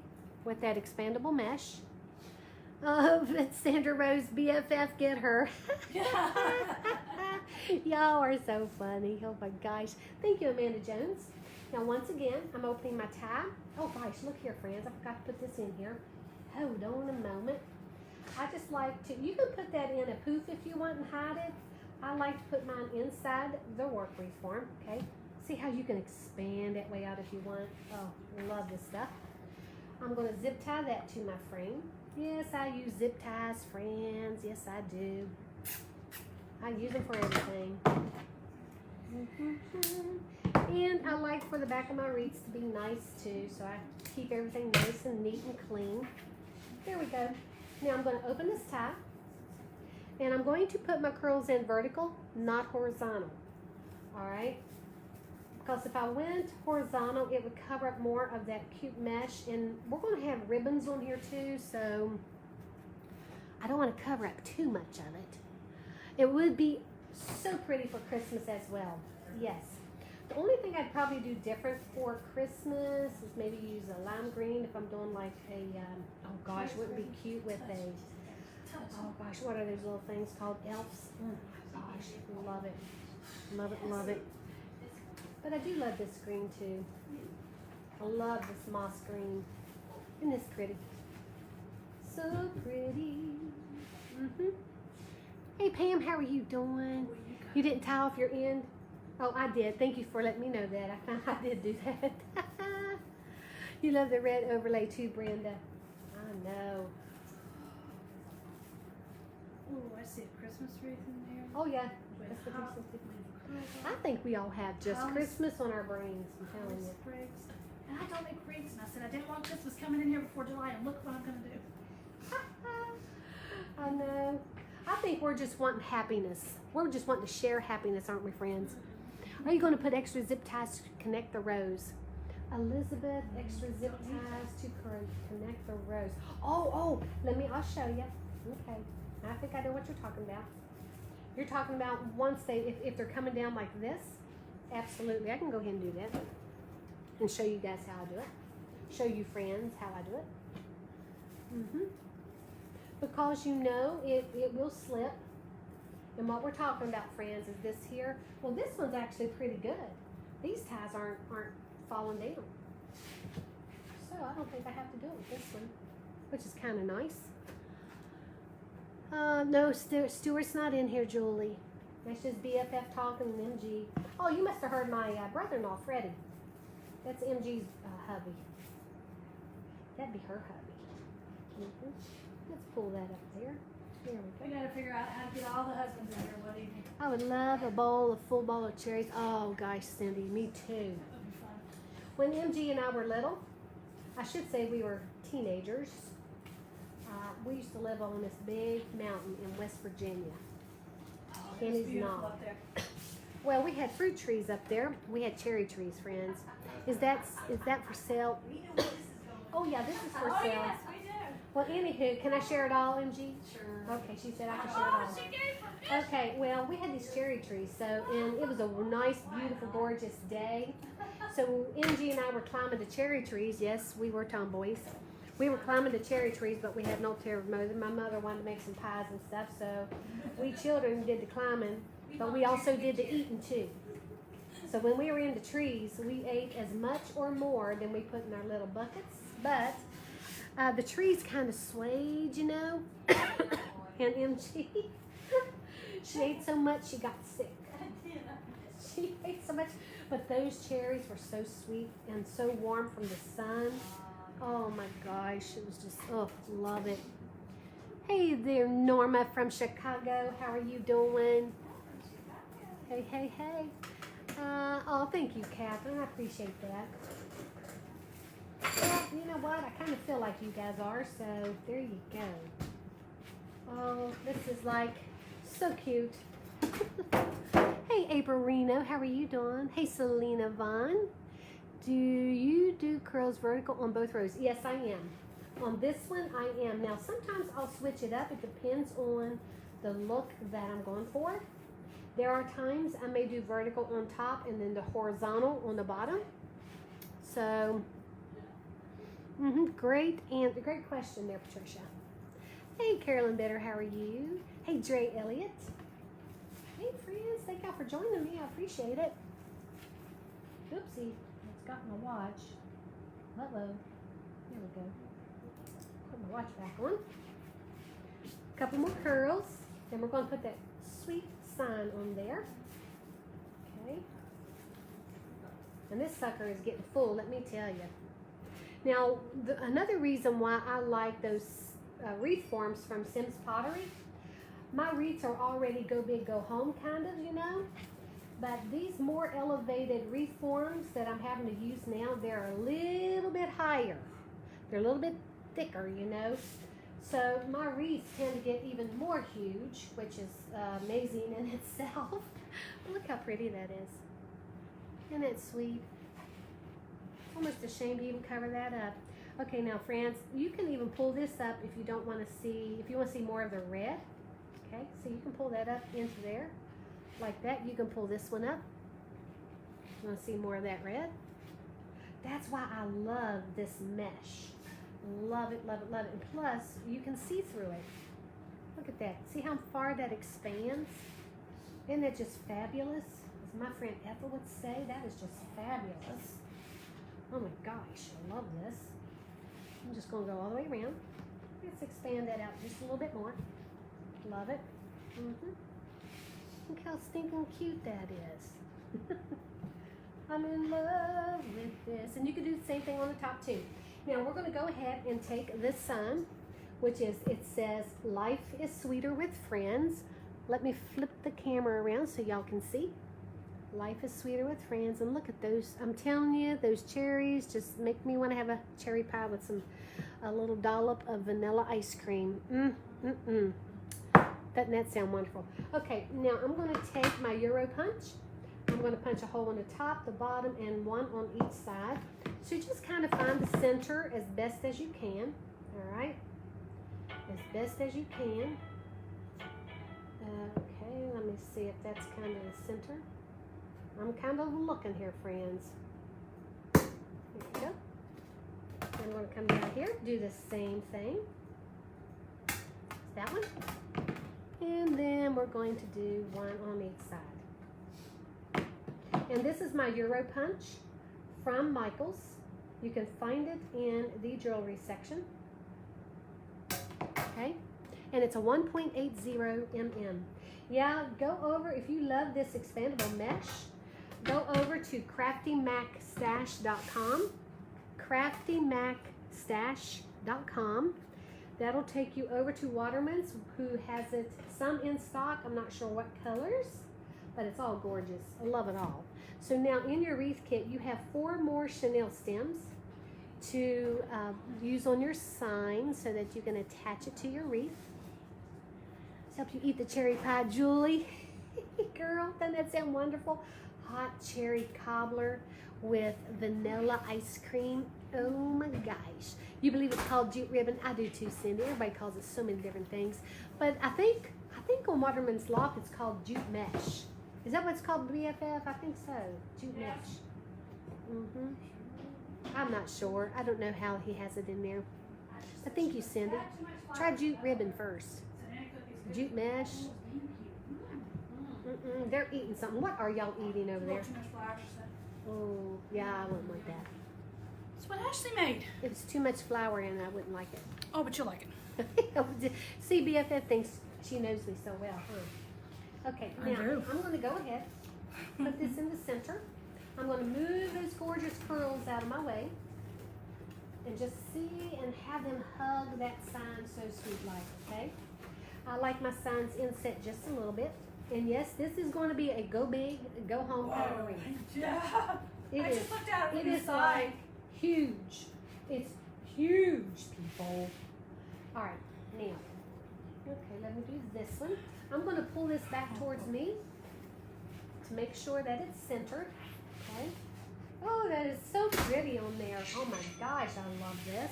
with that expandable mesh. Oh, Sandra Rose, BFF, get her. Y'all are so funny. Oh my gosh. Thank you, Amanda Jones. Now, once again, I'm opening my tab. Oh gosh, look here, friends. I forgot to put this in here. Hold on a moment. I just like to, you can put that in a poof if you want and hide it. I like to put mine inside the work wreath form, okay? See how you can expand that way out if you want. Oh, love this stuff. I'm going to zip tie that to my frame. Yes, I use zip ties, friends. Yes, I do. I use them for everything. And I like for the back of my wreaths to be nice too, so I keep everything nice and neat and clean. There we go. Now I'm going to open this tie. And I'm going to put my curls in vertical, not horizontal. All right? Because if I went horizontal, it would cover up more of that cute mesh. And we're going to have ribbons on here too, so I don't want to cover up too much of it. It would be so pretty for Christmas as well. Yes. The only thing I'd probably do different for Christmas is maybe use a lime green if I'm doing like a, oh gosh, wouldn't it be cute with a, oh gosh, what are those little things called? Elves? Oh my gosh, love it. Love it, love it. But I do love this green too. I love this moss green. Isn't this pretty? So pretty. Hey Pam, how are you doing? You didn't tie off your end? Oh, I did. Thank you for letting me know that. I did do that. You love the red overlay too, Brenda. I know. Oh, I see a Christmas wreath in there. Oh yeah. With That's what hot- this is. I think we all have just Holly- Christmas on our brains. I'm telling you. sprigs. And I don't make wreaths. And I said I didn't want Christmas coming in here before July, and look what I'm gonna do. I know. I think we're just wanting happiness. We're just wanting to share happiness, aren't we, friends? Are you going to put extra zip ties to connect the rows? Elizabeth, extra zip ties to connect the rows. Oh, I'll show you. Okay. I think I know what you're talking about. You're talking about once if they're coming down like this, absolutely. I can go ahead and do that and show you guys how I do it. Show you friends how I do it. Because you know it will slip. And what we're talking about, friends, is this here. Well, this one's actually pretty good. These ties aren't falling down. So I don't think I have to do it with this one, which is kind of nice. No, Stuart's not in here, Julie. That's just BFF talking and MG. Oh, you must have heard my brother-in-law, Freddie. That's MG's hubby. That'd be her hubby. Let's pull that up there. There we We go. gotta figure out how to get all the husbands in here one evening. I would love a full bowl of cherries. Oh gosh, Cindy, me too. That would be fun. When MG and I were little, I should say we were teenagers, we used to live on this big mountain in West Virginia. Oh, Kenny's it's beautiful not. up there. Well, we had fruit trees up there. We had cherry trees, friends. Is that for sale? Oh yeah, this is for Oh sale. yes, we do. Well, anywho, can I share it all, MG? Sure. Okay, she said I can share it all. Oh, she gave permission. Okay, well, we had these cherry trees, and it was a nice, beautiful, gorgeous day. So MG and I were climbing the cherry trees. Yes, we were tomboys. We were climbing the cherry trees, but we had no terror of mother. My mother wanted to make some pies and stuff, so we children did the climbing, but we also did the eating too. So when we were in the trees, we ate as much or more than we put in our little buckets, but the trees kind of swayed, you know, and MG, she ate so much she got sick. She ate so much, but those cherries were so sweet and so warm from the sun. Oh my gosh, it was just, love it. Hey there, Norma from Chicago. How are you doing? Hey, hey, hey. Oh, thank you, Catherine. I appreciate that. Well, you know what? I kind of feel like you guys are, so there you go. Oh, this is like so cute. Hey, April Reno, how are you doing? Hey, Selena Vaughn. Do you do curls vertical on both rows? Yes, I am. On this one, I am. Now, sometimes I'll switch it up. It depends on the look that I'm going for. There are times I may do vertical on top and then the horizontal on the bottom. So, great question there, Patricia. Hey, Carolyn Bitter, how are you? Hey, Dre Elliott. Hey, friends, thank y'all for joining me. I appreciate it. Oopsie. Got my watch. Uh-oh. Here we go. Put my watch back on. A couple more curls. Then we're going to put that sweet sign on there. Okay. And this sucker is getting full, let me tell you. Now, another reason why I like those wreath forms from Sims Pottery, my wreaths are already go big, go home kind of, you know. But these more elevated wreath forms that I'm having to use now, they're a little bit higher. They're a little bit thicker, you know. So my wreaths tend to get even more huge, which is amazing in itself. But look how pretty that is. Isn't that sweet? Almost ashamed to even cover that up. Okay, now friends, you can even pull this up if you don't want to see, if you want to see more of the red. Okay, so you can pull that up into there. Like that, you can pull this one up. You want to see more of that red? That's why I love this mesh. Love it, love it, love it. And plus, you can see through it. Look at that. See how far that expands? Isn't that just fabulous? As my friend Ethel would say, that is just fabulous. Oh my gosh, I love this. I'm just going to go all the way around. Let's expand that out just a little bit more. Love it. Look how stinking cute that is. I'm in love with this. And you can do the same thing on the top too. Now we're going to go ahead and take this sign, which is, it says, life is sweeter with friends. Let me flip the camera around so y'all can see. Life is sweeter with friends. And look at those. I'm telling you, those cherries just make me want to have a cherry pie with a little dollop of vanilla ice cream. Doesn't that sound wonderful? Okay, now I'm going to take my Euro punch. I'm going to punch a hole in the top, the bottom, and one on each side. So just kind of find the center as best as you can. All right, as best as you can. Okay, let me see if that's kind of the center. I'm kind of looking here, friends. There we go. I'm going to come down here, do the same thing. That one. And then we're going to do one on each side. And this is my Euro punch from Michaels. You can find it in the jewelry section. Okay. And it's a 1.80 mm. Yeah, go over, if you love this expandable mesh, go over to craftymacstash.com. craftymacstash.com. That'll take you over to Waterman's, who has it some in stock. I'm not sure what colors, but it's all gorgeous. I love it all. So now in your wreath kit, you have 4 more chenille stems to use on your sign so that you can attach it to your wreath. Let's help you eat the cherry pie, Julie. Girl, doesn't that sound wonderful? Hot cherry cobbler with vanilla ice cream. Oh my gosh. You believe it's called jute ribbon? I do too, Cindy. Everybody calls it so many different things. But I think on Waterman's Loft it's called jute mesh. Is that what it's called, BFF? I think so. Jute mesh. I'm not sure. I don't know how he has it in there. I think you, Cindy. Try jute ribbon first. Jute mesh. They're eating something. What are y'all eating over there? Oh, yeah, I wouldn't like that. That's what Ashley made. If it's too much flour in it, I wouldn't like it. Oh, but you'll like it. See, BFF thinks she knows me so well, huh? Okay, now I'm going to go ahead, put this in the center. I'm going to move those gorgeous curls out of my way and just see and have them hug that sign so sweet-like, okay? I like my signs inset just a little bit. And yes, this is going to be a go big, go home kind of wreath. Yeah. It is like huge. It's huge, people. All right, now, okay, let me do this one. I'm going to pull this back towards me to make sure that it's centered. Okay. Oh, that is so pretty on there. Oh my gosh, I love this.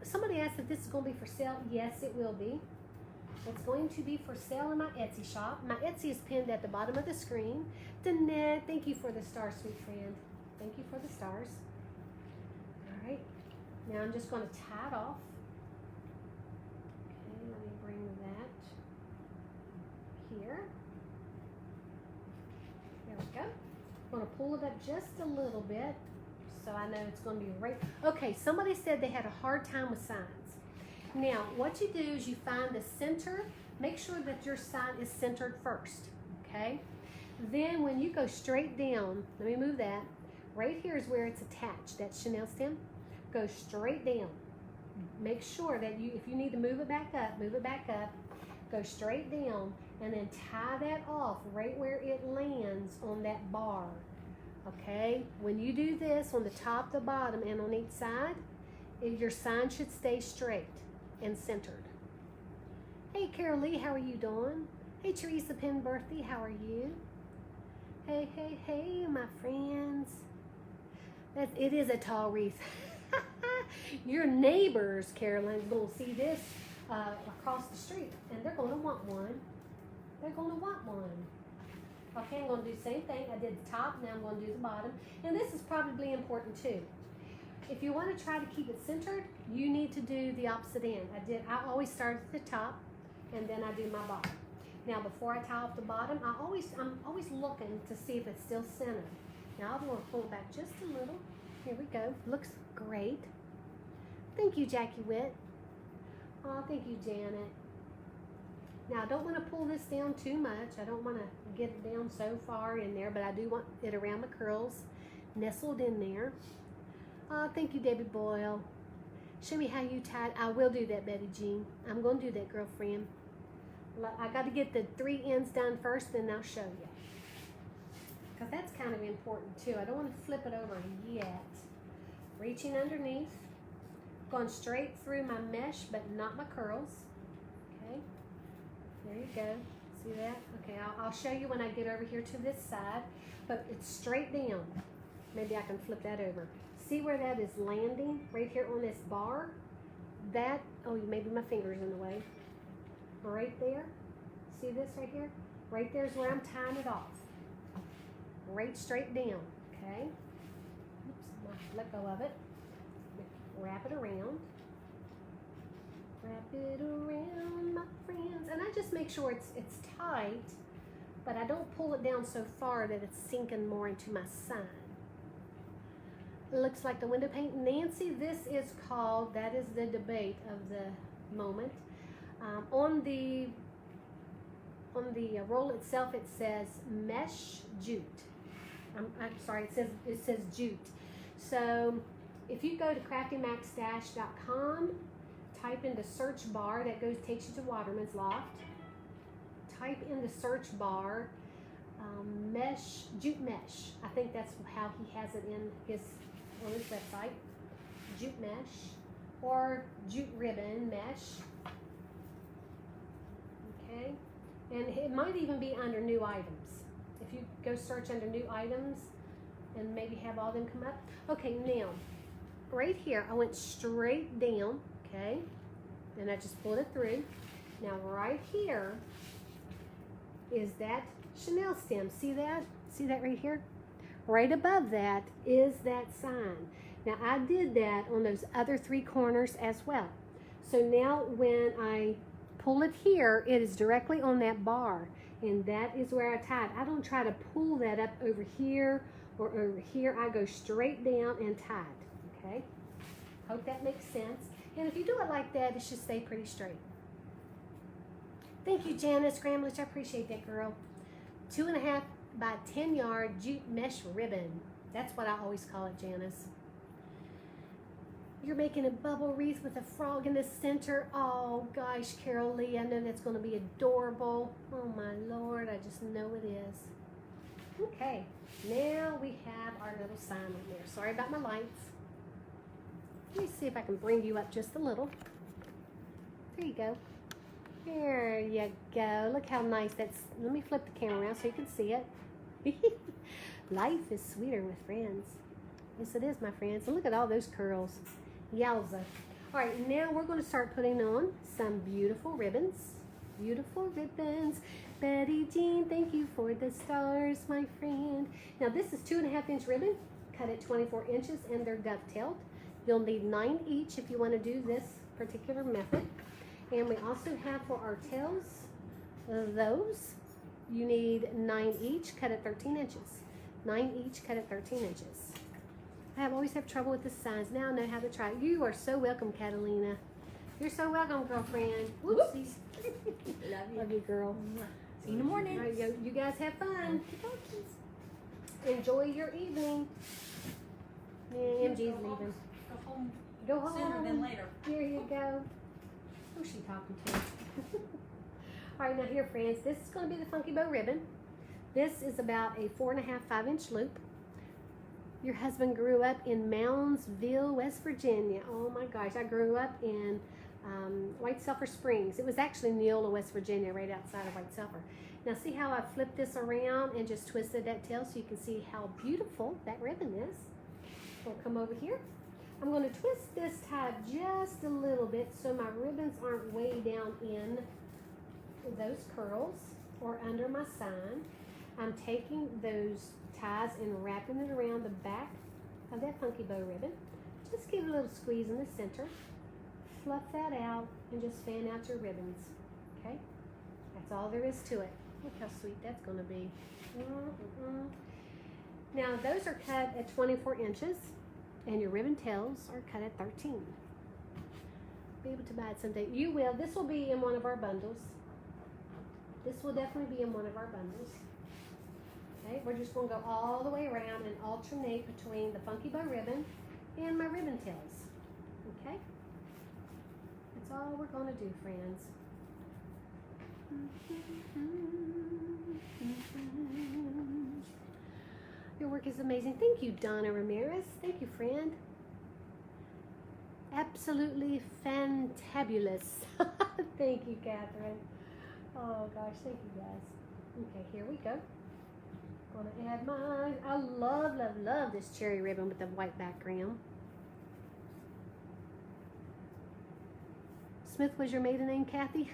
Somebody asked if this is going to be for sale. Yes, it will be. It's going to be for sale in my Etsy shop. My Etsy is pinned at the bottom of the screen. Danette, thank you for the stars, sweet friend. Thank you for the stars. All right. Now I'm just going to tie it off. Okay, let me bring that here. There we go. I'm going to pull it up just a little bit so I know it's going to be right. Okay, somebody said they had a hard time with signs. Now, what you do is you find the center. Make sure that your sign is centered first, okay? Then when you go straight down, let me move that. Right here is where it's attached, that chenille stem. Go straight down. Make sure that if you need to move it back up, go straight down, and then tie that off right where it lands on that bar, okay? When you do this on the top, the bottom, and on each side, your sign should stay straight and centered. Hey, Carol Lee, how are you doing? Hey, Teresa Penberthy, how are you? Hey, hey, hey, my friends. It is a tall wreath. Your neighbors, Carolyn, will see this across the street, and they're going to want one. They're going to want one. Okay, I'm going to do the same thing. I did the top, now I'm going to do the bottom. And this is probably important too. If you want to try to keep it centered, you need to do the opposite end. I always start at the top, and then I do my bottom. Now, before I tie off the bottom, I'm always looking to see if it's still centered. Now, I'm going to pull it back just a little. Here we go. Looks great. Thank you, Jackie Witt. Oh, thank you, Janet. Now, I don't want to pull this down too much. I don't want to get it down so far in there, but I do want it around the curls, nestled in there. Oh, thank you, Debbie Boyle. Show me how you tied. I will do that, Betty Jean. I'm going to do that, girlfriend. I got to get the 3 ends done first, then I'll show you. Because that's kind of important, too. I don't want to flip it over yet. Reaching underneath. Going straight through my mesh, but not my curls. Okay. There you go. See that? Okay, I'll show you when I get over here to this side. But it's straight down. Maybe I can flip that over. See where that is landing? Right here on this bar? That, oh, maybe my finger's in the way. Right there. See this right here? Right there is where I'm tying it off. Right straight down. Okay. Oops, let go of it. Wrap it around. Wrap it around, my friends. And I just make sure it's tight, but I don't pull it down so far that it's sinking more into my sign. It looks like the window paint. Nancy, this is called, that is the debate of the moment. On the roll itself, it says mesh jute. I'm sorry, it says jute. So if you go to craftymaxstash.com, type in the search bar, that takes you to Waterman's Loft. Type in the search bar mesh, jute mesh. I think that's how he has it on his website. Jute mesh or jute ribbon mesh. Okay, and it might even be under new items. If you go search under new items and maybe have all them come up. Okay, now right here I went straight down, okay, and I just pulled it through. Now right here is that Chanel stem. See that? See that right here? Right above that is that sign. Now I did that on those other 3 corners as well. So now when I pull it here, it is directly on that bar, and that is where I tied. I don't try to pull that up over here or over here. I go straight down and tied. Okay, hope that makes sense. And if you do it like that, it should stay pretty straight. Thank you, Janice Scramblage. I appreciate that, girl. 2.5 by 10 yard jute mesh ribbon. That's what I always call it, Janice. You're making a bubble wreath with a frog in the center. Oh gosh, Carol Lee, I know that's going to be adorable. Oh my Lord, I just know it is. Okay, now we have our little sign on there. Sorry about my lights. Let me see if I can bring you up just a little. There you go. There you go. Look how nice that's. Let me flip the camera around so you can see it. Life is sweeter with friends. Yes, it is, my friends. And look at all those curls. Yowza. All right, now we're going to start putting on some beautiful ribbons. Beautiful ribbons. Betty Jean, thank you for the stars, my friend. Now, this is 2.5 inch ribbon, cut at 24 inches, and they're dovetailed. You'll need 9 each if you want to do this particular method. And we also have for our tails, those, you need 9 each, cut at 13 inches. 9 each, cut at 13 inches. I always have trouble with the signs. Now I know how to try. You are so welcome, Catalina. You're so welcome, girlfriend. Whoopsies. Love you, girl. See you in the morning. All right, you guys have fun. Enjoy your evening. Man, MG's leaving. Go home Go home. sooner than later. Here you go. Who's she talking to? All right, now here, friends, this is going to be the Funky Bow ribbon. This is about a 4.5, 5-inch loop. Your husband grew up in Moundsville, West Virginia. Oh my gosh, I grew up in White Sulphur Springs. It was actually Neola, West Virginia, right outside of White Sulphur. Now see how I flipped this around and just twisted that tail so you can see how beautiful that ribbon is. We'll come over here. I'm going to twist this tie just a little bit so my ribbons aren't way down in those curls or under my sign. I'm taking those ties and wrapping it around the back of that Funky Bow ribbon. Just give it a little squeeze in the center. Fluff that out and just fan out your ribbons. Okay? That's all there is to it. Look how sweet that's going to be. Now those are cut at 24 inches and your ribbon tails are cut at 13. be able to buy it someday. You will. This will be in one of our bundles. This will definitely be in one of our bundles. Okay, we're just going to go all the way around and alternate between the Funky Bow ribbon and my ribbon tails. Okay? That's all we're going to do, friends. Your work is amazing. Thank you, Donna Ramirez. Thank you, friend. Absolutely fantabulous. Thank you, Catherine. Oh gosh, thank you guys. Okay, here we go. Gonna add mine. I love, love, love this cherry ribbon with the white background. Smith was your maiden name, Kathy?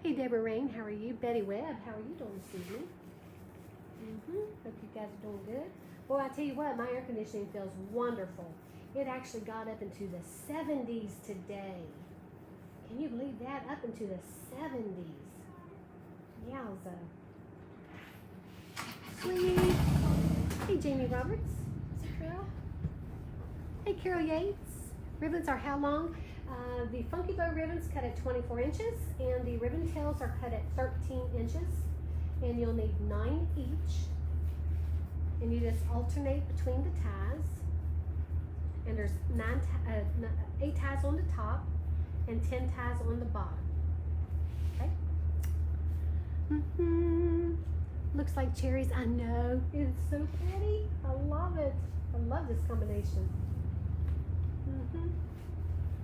Hey, Deborah Rain, how are you? Betty Webb, how are you doing this evening? Hope you guys are doing good. Boy, I tell you what, my air conditioning feels wonderful. It actually got up into the 70s today. Can you believe that? Up into the 70s. Yowza. Sweet. Hey, Jamie Roberts. Is it Carol? Hey, Carol Yates. Ribbons are how long? The Funky Bow ribbons cut at 24 inches, and the ribbon tails are cut at 13 inches. And you'll need 9 each. And you just alternate between the ties. And there's 8 ties on the top and 10 ties on the bottom. Okay? Looks like cherries. I know. It's so pretty. I love it. I love this combination.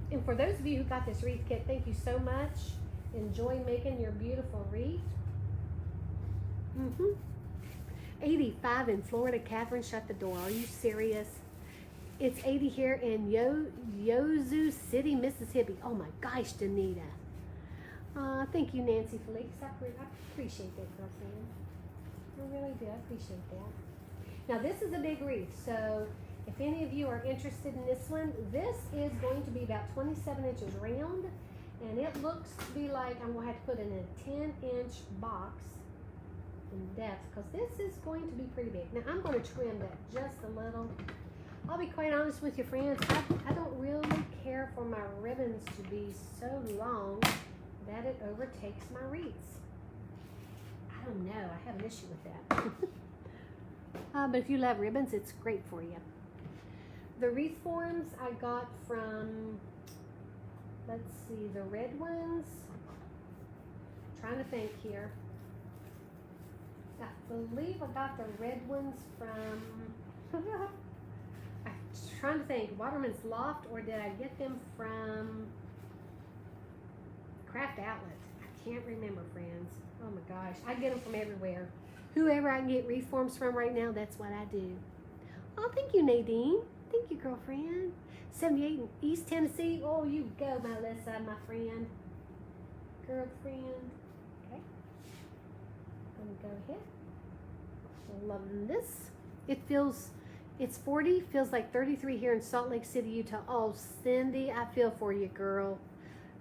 And for those of you who got this wreath kit, thank you so much. Enjoy making your beautiful wreath. 85 in Florida. Catherine, shut the door. Are you serious? It's 80 here in Yazoo City, Mississippi. Oh my gosh, Danita. Thank you, Nancy Felix. I appreciate that, girlfriend. I really do. I appreciate that. Now, this is a big wreath, so if any of you are interested in this one, this is going to be about 27 inches round, and it looks to be like I'm going to have to put in a 10-inch box in depth, because this is going to be pretty big. Now, I'm going to trim that just a little. I'll be quite honest with you, friends. I don't really care for my ribbons to be so long that it overtakes my wreaths. I don't know. I have an issue with that. But if you love ribbons, it's great for you. The wreath forms I got from, let's see, the red ones. I'm trying to think here. I believe I got the red ones from, I'm trying to think, Waterman's Loft, or did I get them from Craft Outlet? I can't remember, friends. Oh my gosh, I get them from everywhere. Whoever I can get wreath forms from right now, that's what I do. Oh, thank you, Nadine. Thank you, girlfriend. 78 in East Tennessee. Oh, you go, Melissa, my friend. Girlfriend. Okay. I'm gonna go ahead. Loving this. It's 40, feels like 33 here in Salt Lake City, Utah. Oh, Cindy, I feel for you, girl.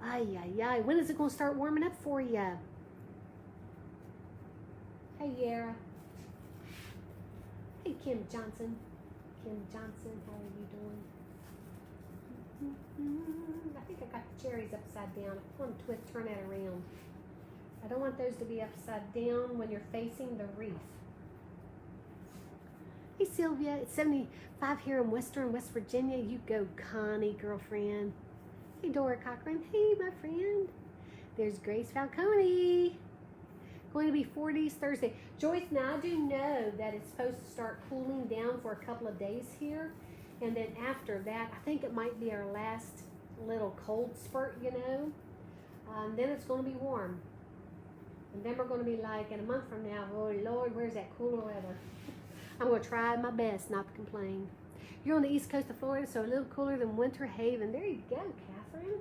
Ay, ay, ay. When is it going to start warming up for you? Hey, Yara. Hey, Kim Johnson. Kim Johnson, how are you doing? I think I got the cherries upside down. I want to turn that around. I don't want those to be upside down when you're facing the wreath. Hey, Sylvia. It's 75 here in Western West Virginia. You go, Connie, girlfriend. Hey, Dora Cochran. Hey, my friend. There's Grace Falcone. Going to be 40s Thursday. Joyce, now I do know that it's supposed to start cooling down for a couple of days here. And then after that, I think it might be our last little cold spurt, you know. Then it's going to be warm. And then we're going to be like, in a month from now, oh Lord, where's that cooler weather? I'm going to try my best not to complain. You're on the east coast of Florida, so a little cooler than Winter Haven. There you go, Catherine.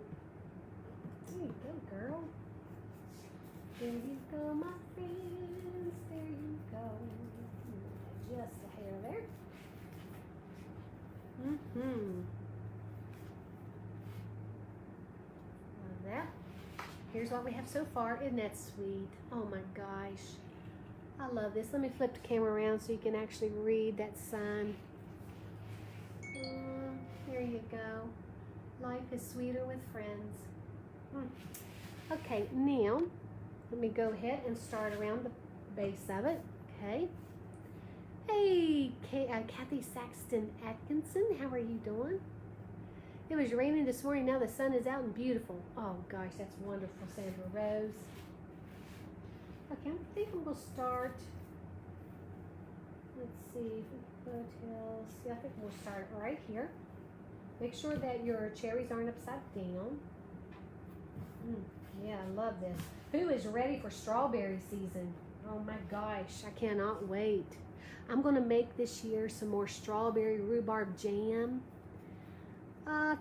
There you go, girl. There you go, my friends. There you go. Just a hair there. Love that. Here's what we have so far. Isn't that sweet? Oh my gosh. I love this. Let me flip the camera around so you can actually read that sign. There you go. Life is sweeter with friends. Okay, now let me go ahead and start around the base of it. Okay. Hey, Kathy Saxton Atkinson, how are you doing? It was raining this morning. Now the sun is out and beautiful. Oh gosh, that's wonderful, Sandra Rose. Okay, I think I'm gonna start. Let's see, hotels. Yeah, I think we'll start right here. Make sure that your cherries aren't upside down. Yeah, I love this. Who is ready for strawberry season? Oh my gosh, I cannot wait. I'm gonna make this year some more strawberry rhubarb jam.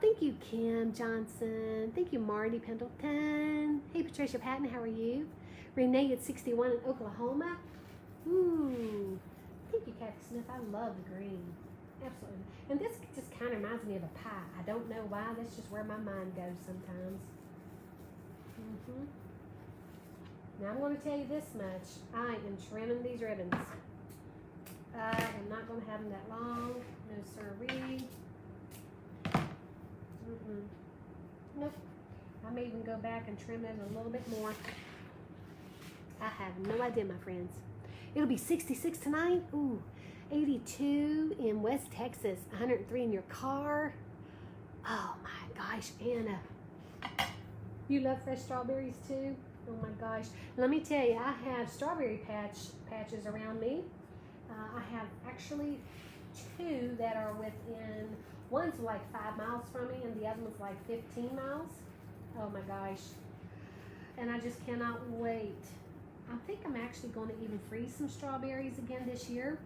Thank you, Kim Johnson. Thank you, Marty Pendleton. Hey, Patricia Patton, how are you? Renee at 61 in Oklahoma. Ooh, thank you, Kathy Smith. I love the green. Absolutely. And this just kind of reminds me of a pie. I don't know why. That's just where my mind goes sometimes. Now I'm going to tell you this much. I am trimming these ribbons. I am not going to have them that long. No siree. Nope. I may even go back and trim it a little bit more. I have no idea, my friends. It'll be 66 tonight. Ooh, 82 in West Texas. 103 in your car. Oh my gosh, Anna. You love fresh strawberries too? Oh my gosh. Let me tell you, I have strawberry patches around me. I have actually 2 that are within, one's like 5 miles from me and the other one's like 15 miles. Oh my gosh. And I just cannot wait. I think I'm actually going to even freeze some strawberries again this year.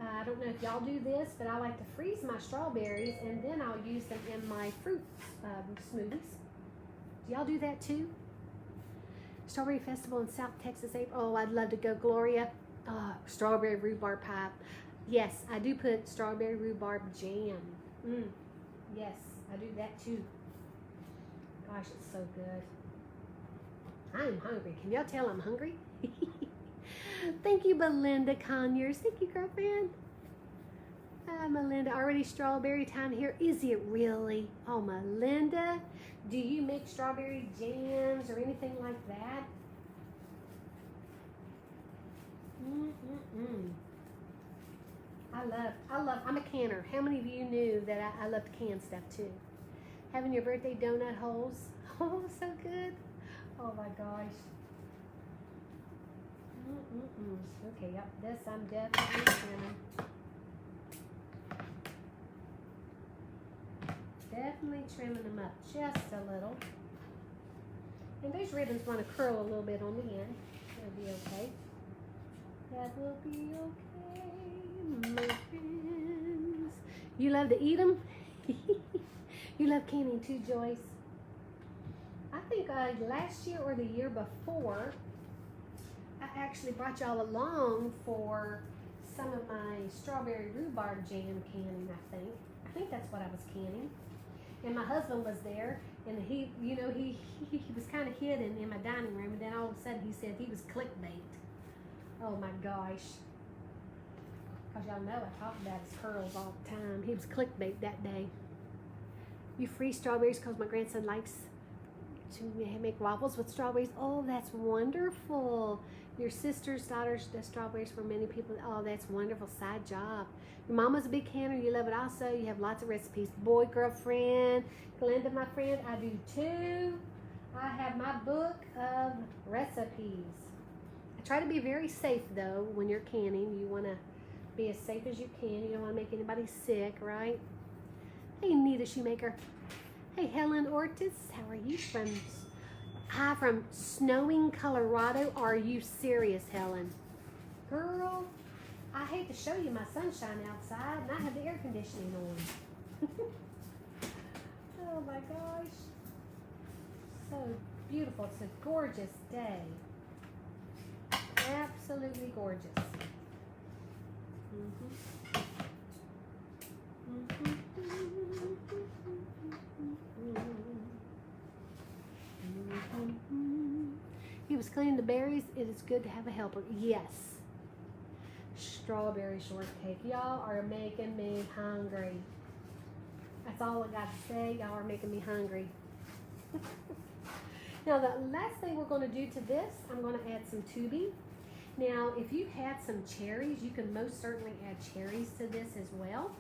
I don't know if y'all do this, but I like to freeze my strawberries and then I'll use them in my fruit smoothies. Do y'all do that too? Strawberry Festival in South Texas, April. Oh, I'd love to go, Gloria. Strawberry rhubarb pie. Yes, I do put strawberry rhubarb jam. Yes, I do that too. Gosh, it's so good. I'm hungry. Can y'all tell I'm hungry? Thank you, Belinda Conyers. Thank you, girlfriend. Melinda, already strawberry time here. Is it really? Oh, Melinda, do you make strawberry jams or anything like that? I'm a canner. How many of you knew that I love to can stuff too? Having your birthday donut holes. Oh, so good. Oh my gosh. Okay, yep, this I'm definitely trimming. Definitely trimming them up just a little. And those ribbons want to curl a little bit on the end. That'll be okay. That will be okay, my friends. You love to eat them? You love canning too, Joyce? I think last year or the year before, I actually brought y'all along for some of my strawberry rhubarb jam canning, I think that's what I was canning. And my husband was there, and he was kind of hidden in my dining room, and then all of a sudden he said he was clickbait. Oh my gosh. Because y'all know I talk about his curls all the time. He was clickbait that day. You freeze strawberries because my grandson likes to make waffles with strawberries. Oh, that's wonderful. Your sister's daughter does strawberries for many people. Oh, that's wonderful. Side job. Your mama's a big canner. You love it also. You have lots of recipes. Boy, girlfriend, Glenda, my friend, I do too. I have my book of recipes. I try to be very safe though when you're canning. You want to be as safe as you can. You don't want to make anybody sick, right? Hey, Nita Shoemaker. Hey, Helen Ortiz. How are you from? Hi, from snowing Colorado. Are you serious, Helen? Girl, I hate to show you my sunshine outside, and I have the air conditioning on. Oh my gosh. So beautiful. It's a gorgeous day. Absolutely gorgeous. He was cleaning the berries. It is good to have a helper. Yes. Strawberry shortcake. Y'all are making me hungry. That's all I got to say. Y'all are making me hungry. Now the last thing we're going to do to this, I'm going to add some tubing. Now if you had some cherries, you can most certainly add cherries to this as well,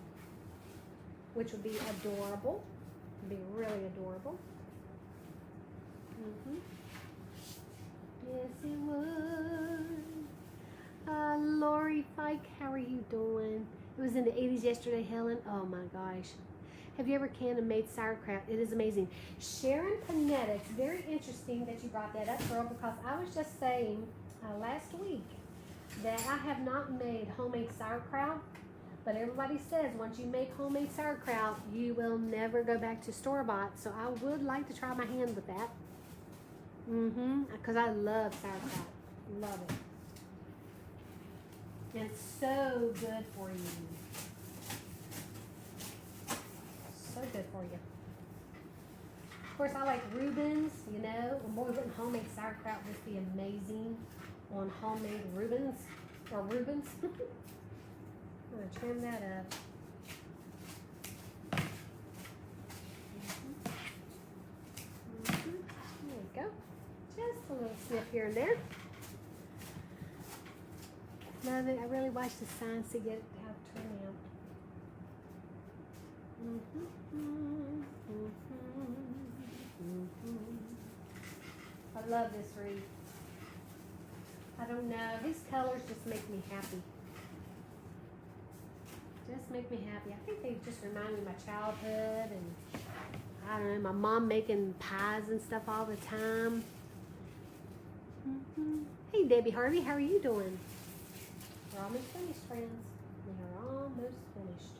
which would be adorable. It'd be really adorable. Yes, it would. Lori Fike, how are you doing? It was in the 80s yesterday, Helen. Oh my gosh. Have you ever canned and made sauerkraut? It is amazing. Sharon Panetta, it's very interesting that you brought that up, girl, because I was just saying last week that I have not made homemade sauerkraut, but everybody says once you make homemade sauerkraut, you will never go back to store-bought. So I would like to try my hand with that. Because I love sauerkraut. Love it. And it's so good for you. So good for you. Of course, I like Reubens, you know. Boy, wouldn't homemade sauerkraut just be amazing on homemade Reubens? Or Reubens? I'm going to trim that up. There we go. Just a little snip here and there. Love it. I really watch the signs to get how to turn out. I love this wreath. I don't know. His colors just make me happy. Just make me happy. I think they just remind me of my childhood and I don't know, my mom making pies and stuff all the time. Hey Debbie Harvey, how are you doing? We're almost finished, friends. We are almost finished.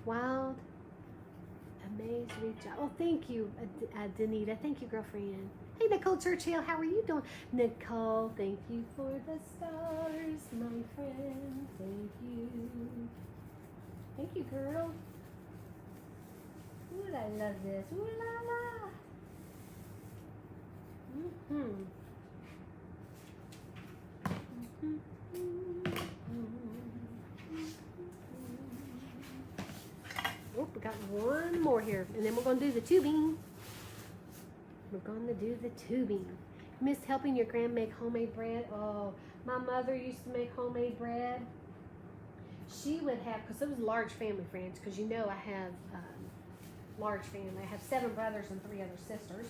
Wild, amazed, reach out. Oh, thank you, Danita. Thank you, girlfriend. Hey, Nicole Churchill, how are you doing? Nicole, thank you for the stars, my friend. Thank you. Thank you, girl. Ooh, I love this. Ooh la la. Oh, we got one more here, and then we're going to do the tubing. We're going to do the tubing. Miss helping your grand make homemade bread. Oh, my mother used to make homemade bread. She would have, because it was a large family, friends, because you know I have large family. I have 7 brothers and 3 other sisters.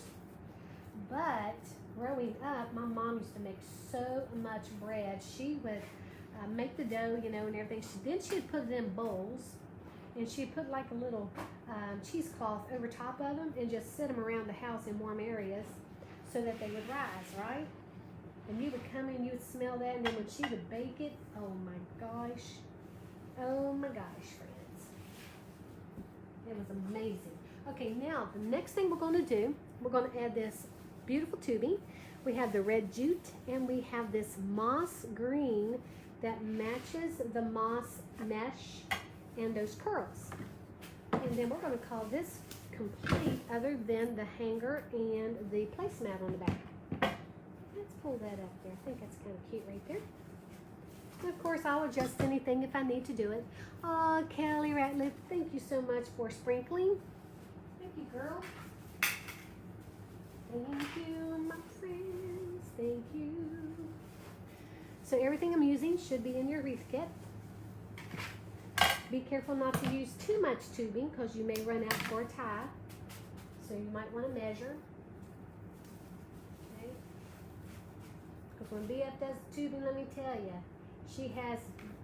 But growing up, my mom used to make so much bread. She would make the dough, you know, and everything. Then she'd put it in bowls, and she'd put like a little cheesecloth over top of them and just set them around the house in warm areas so that they would rise, right? And you would come in, you would smell that, and then when she would bake it, oh my gosh. Oh my gosh, friends. It was amazing. Okay, now the next thing we're going to do, we're going to add this beautiful tubing. We have the red jute and we have this moss green that matches the moss mesh and those curls. And then we're going to call this complete other than the hanger and the placemat on the back. Let's pull that up there. I think that's kind of cute right there. And of course, I'll adjust anything if I need to do it. Oh, Kelly Ratliff, thank you so much for sprinkling. Thank you, girl. Thank you, my friends. Thank you. So everything I'm using should be in your wreath kit. Be careful not to use too much tubing because you may run out for a tie. So you might want to measure. Okay. Because when BF does tubing, let me tell you, she has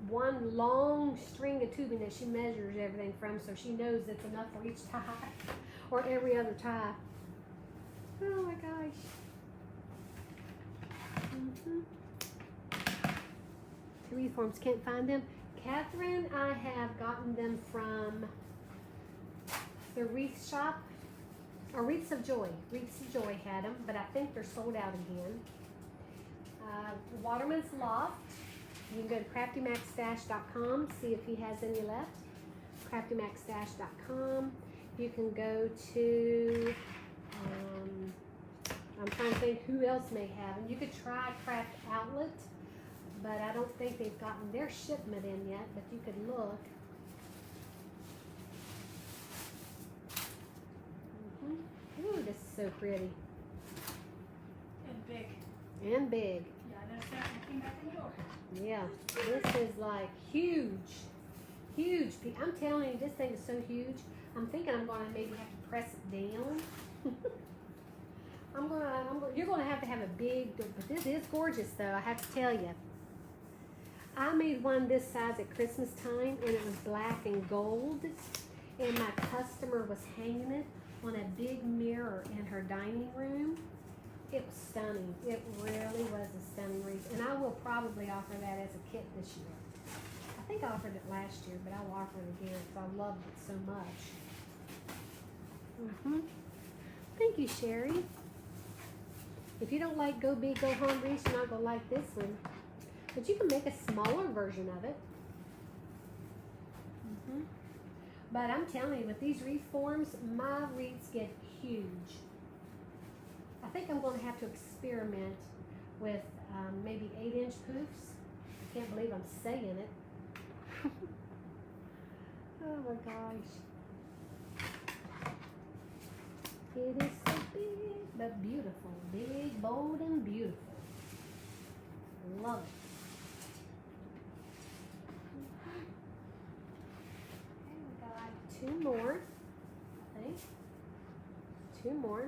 one long string of tubing that she measures everything from, so she knows it's enough for each tie or every other tie. Oh my gosh. Wreath forms, can't find them. Catherine, I have gotten them from the Wreath shop, or Wreaths of Joy. Wreaths of Joy had them, but I think they're sold out again. Waterman's Loft. You can go to craftymaxstash.com, see if he has any left. craftymaxstash.com. You can go to, I'm trying to think who else may have them. You could try Craft Outlet, but I don't think they've gotten their shipment in yet, but you could look. Ooh, this is so pretty. And big. And big. Yeah, I noticed that when I came back in the door. Yeah, this is like huge. Huge. I'm telling you, this thing is so huge. I'm thinking I'm going to maybe have to press it down. You're going to have a big, but this is gorgeous though, I have to tell you. I made one this size at Christmas time, and it was black and gold, and my customer was hanging it on a big mirror in her dining room. It was stunning. It really was a stunning wreath, and I will probably offer that as a kit this year. I think I offered it last year, but I will offer it again because I loved it so much. Thank you, Sherry. If you don't like Go Big, Go Home wreaths, you're not going to like this one. But you can make a smaller version of it. But I'm telling you, with these wreath forms, my wreaths get huge. I think I'm going to have to experiment with maybe 8-inch poofs. I can't believe I'm saying it. Oh my gosh. It is so big, but beautiful. Big, bold, and beautiful. Love it. Okay, we got 2 more, I think. 2 more.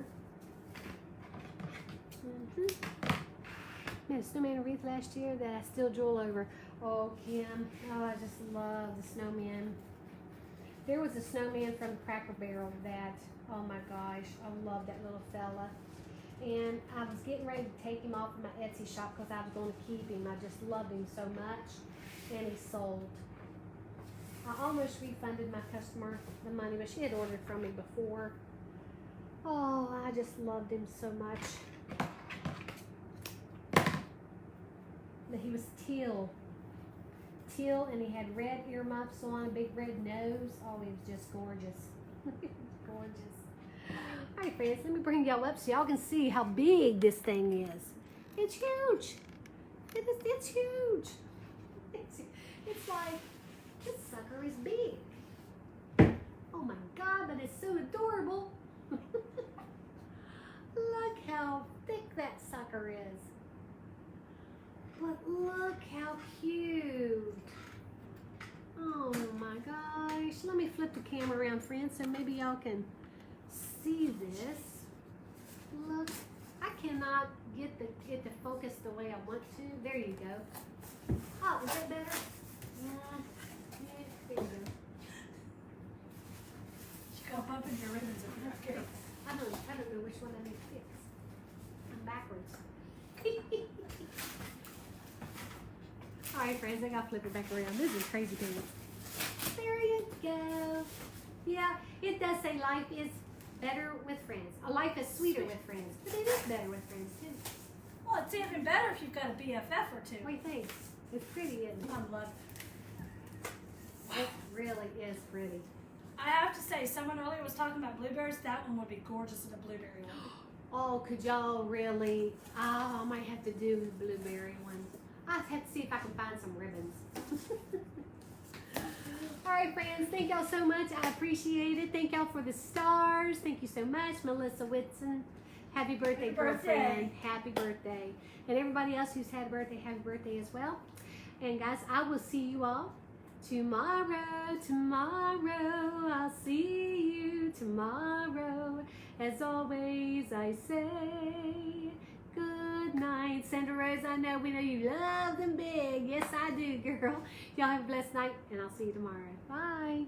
Made a snowman wreath last year that I still drool over. Oh, Kim. Oh, I just love the snowman. There was a snowman from the Cracker Barrel that, oh my gosh, I love that little fella. And I was getting ready to take him off of my Etsy shop because I was going to keep him. I just loved him so much. And he sold. I almost refunded my customer the money, but she had ordered from me before. Oh, I just loved him so much. But he was teal, and he had red earmuffs on, a big red nose. Oh, he was just gorgeous. Gorgeous. All right, friends, let me bring y'all up so y'all can see how big this thing is. It's huge. It's huge. It's like, this sucker is big. Oh my God, but it's so adorable. Look how thick that sucker is. But look how cute. Oh my gosh. Let me flip the camera around, friends, so maybe y'all can see this. Look, I cannot get it to focus the way I want to. There you go. Oh, is that better? Yeah, there you go. She got bumping your ribbons over there. Okay. I don't know which one I need to fix. I'm backwards. All right, friends, I gotta flip it back around. This is crazy pants. There you go. Yeah, it does say life is better with friends. A life is sweeter with friends. But it is better with friends, too. Well, it's even better if you've got a BFF or two. What do you think? It's pretty, isn't it? I love it. It really is pretty. I have to say, someone earlier was talking about blueberries. That one would be gorgeous in a blueberry one. Oh, could y'all really? Oh, I might have to do the blueberry one. I'll have to see if I can find some ribbons. All right, friends, thank y'all so much. I appreciate it. Thank y'all for the stars. Thank you so much, Melissa Whitson. Happy birthday, girlfriend. Happy birthday. And everybody else who's had a birthday, happy birthday as well. And guys, I will see you all tomorrow. I'll see you tomorrow. As always, I say good night. Sandra Rose, I know we know you love them big. Yes, I do, girl. Y'all have a blessed night, and I'll see you tomorrow. Bye.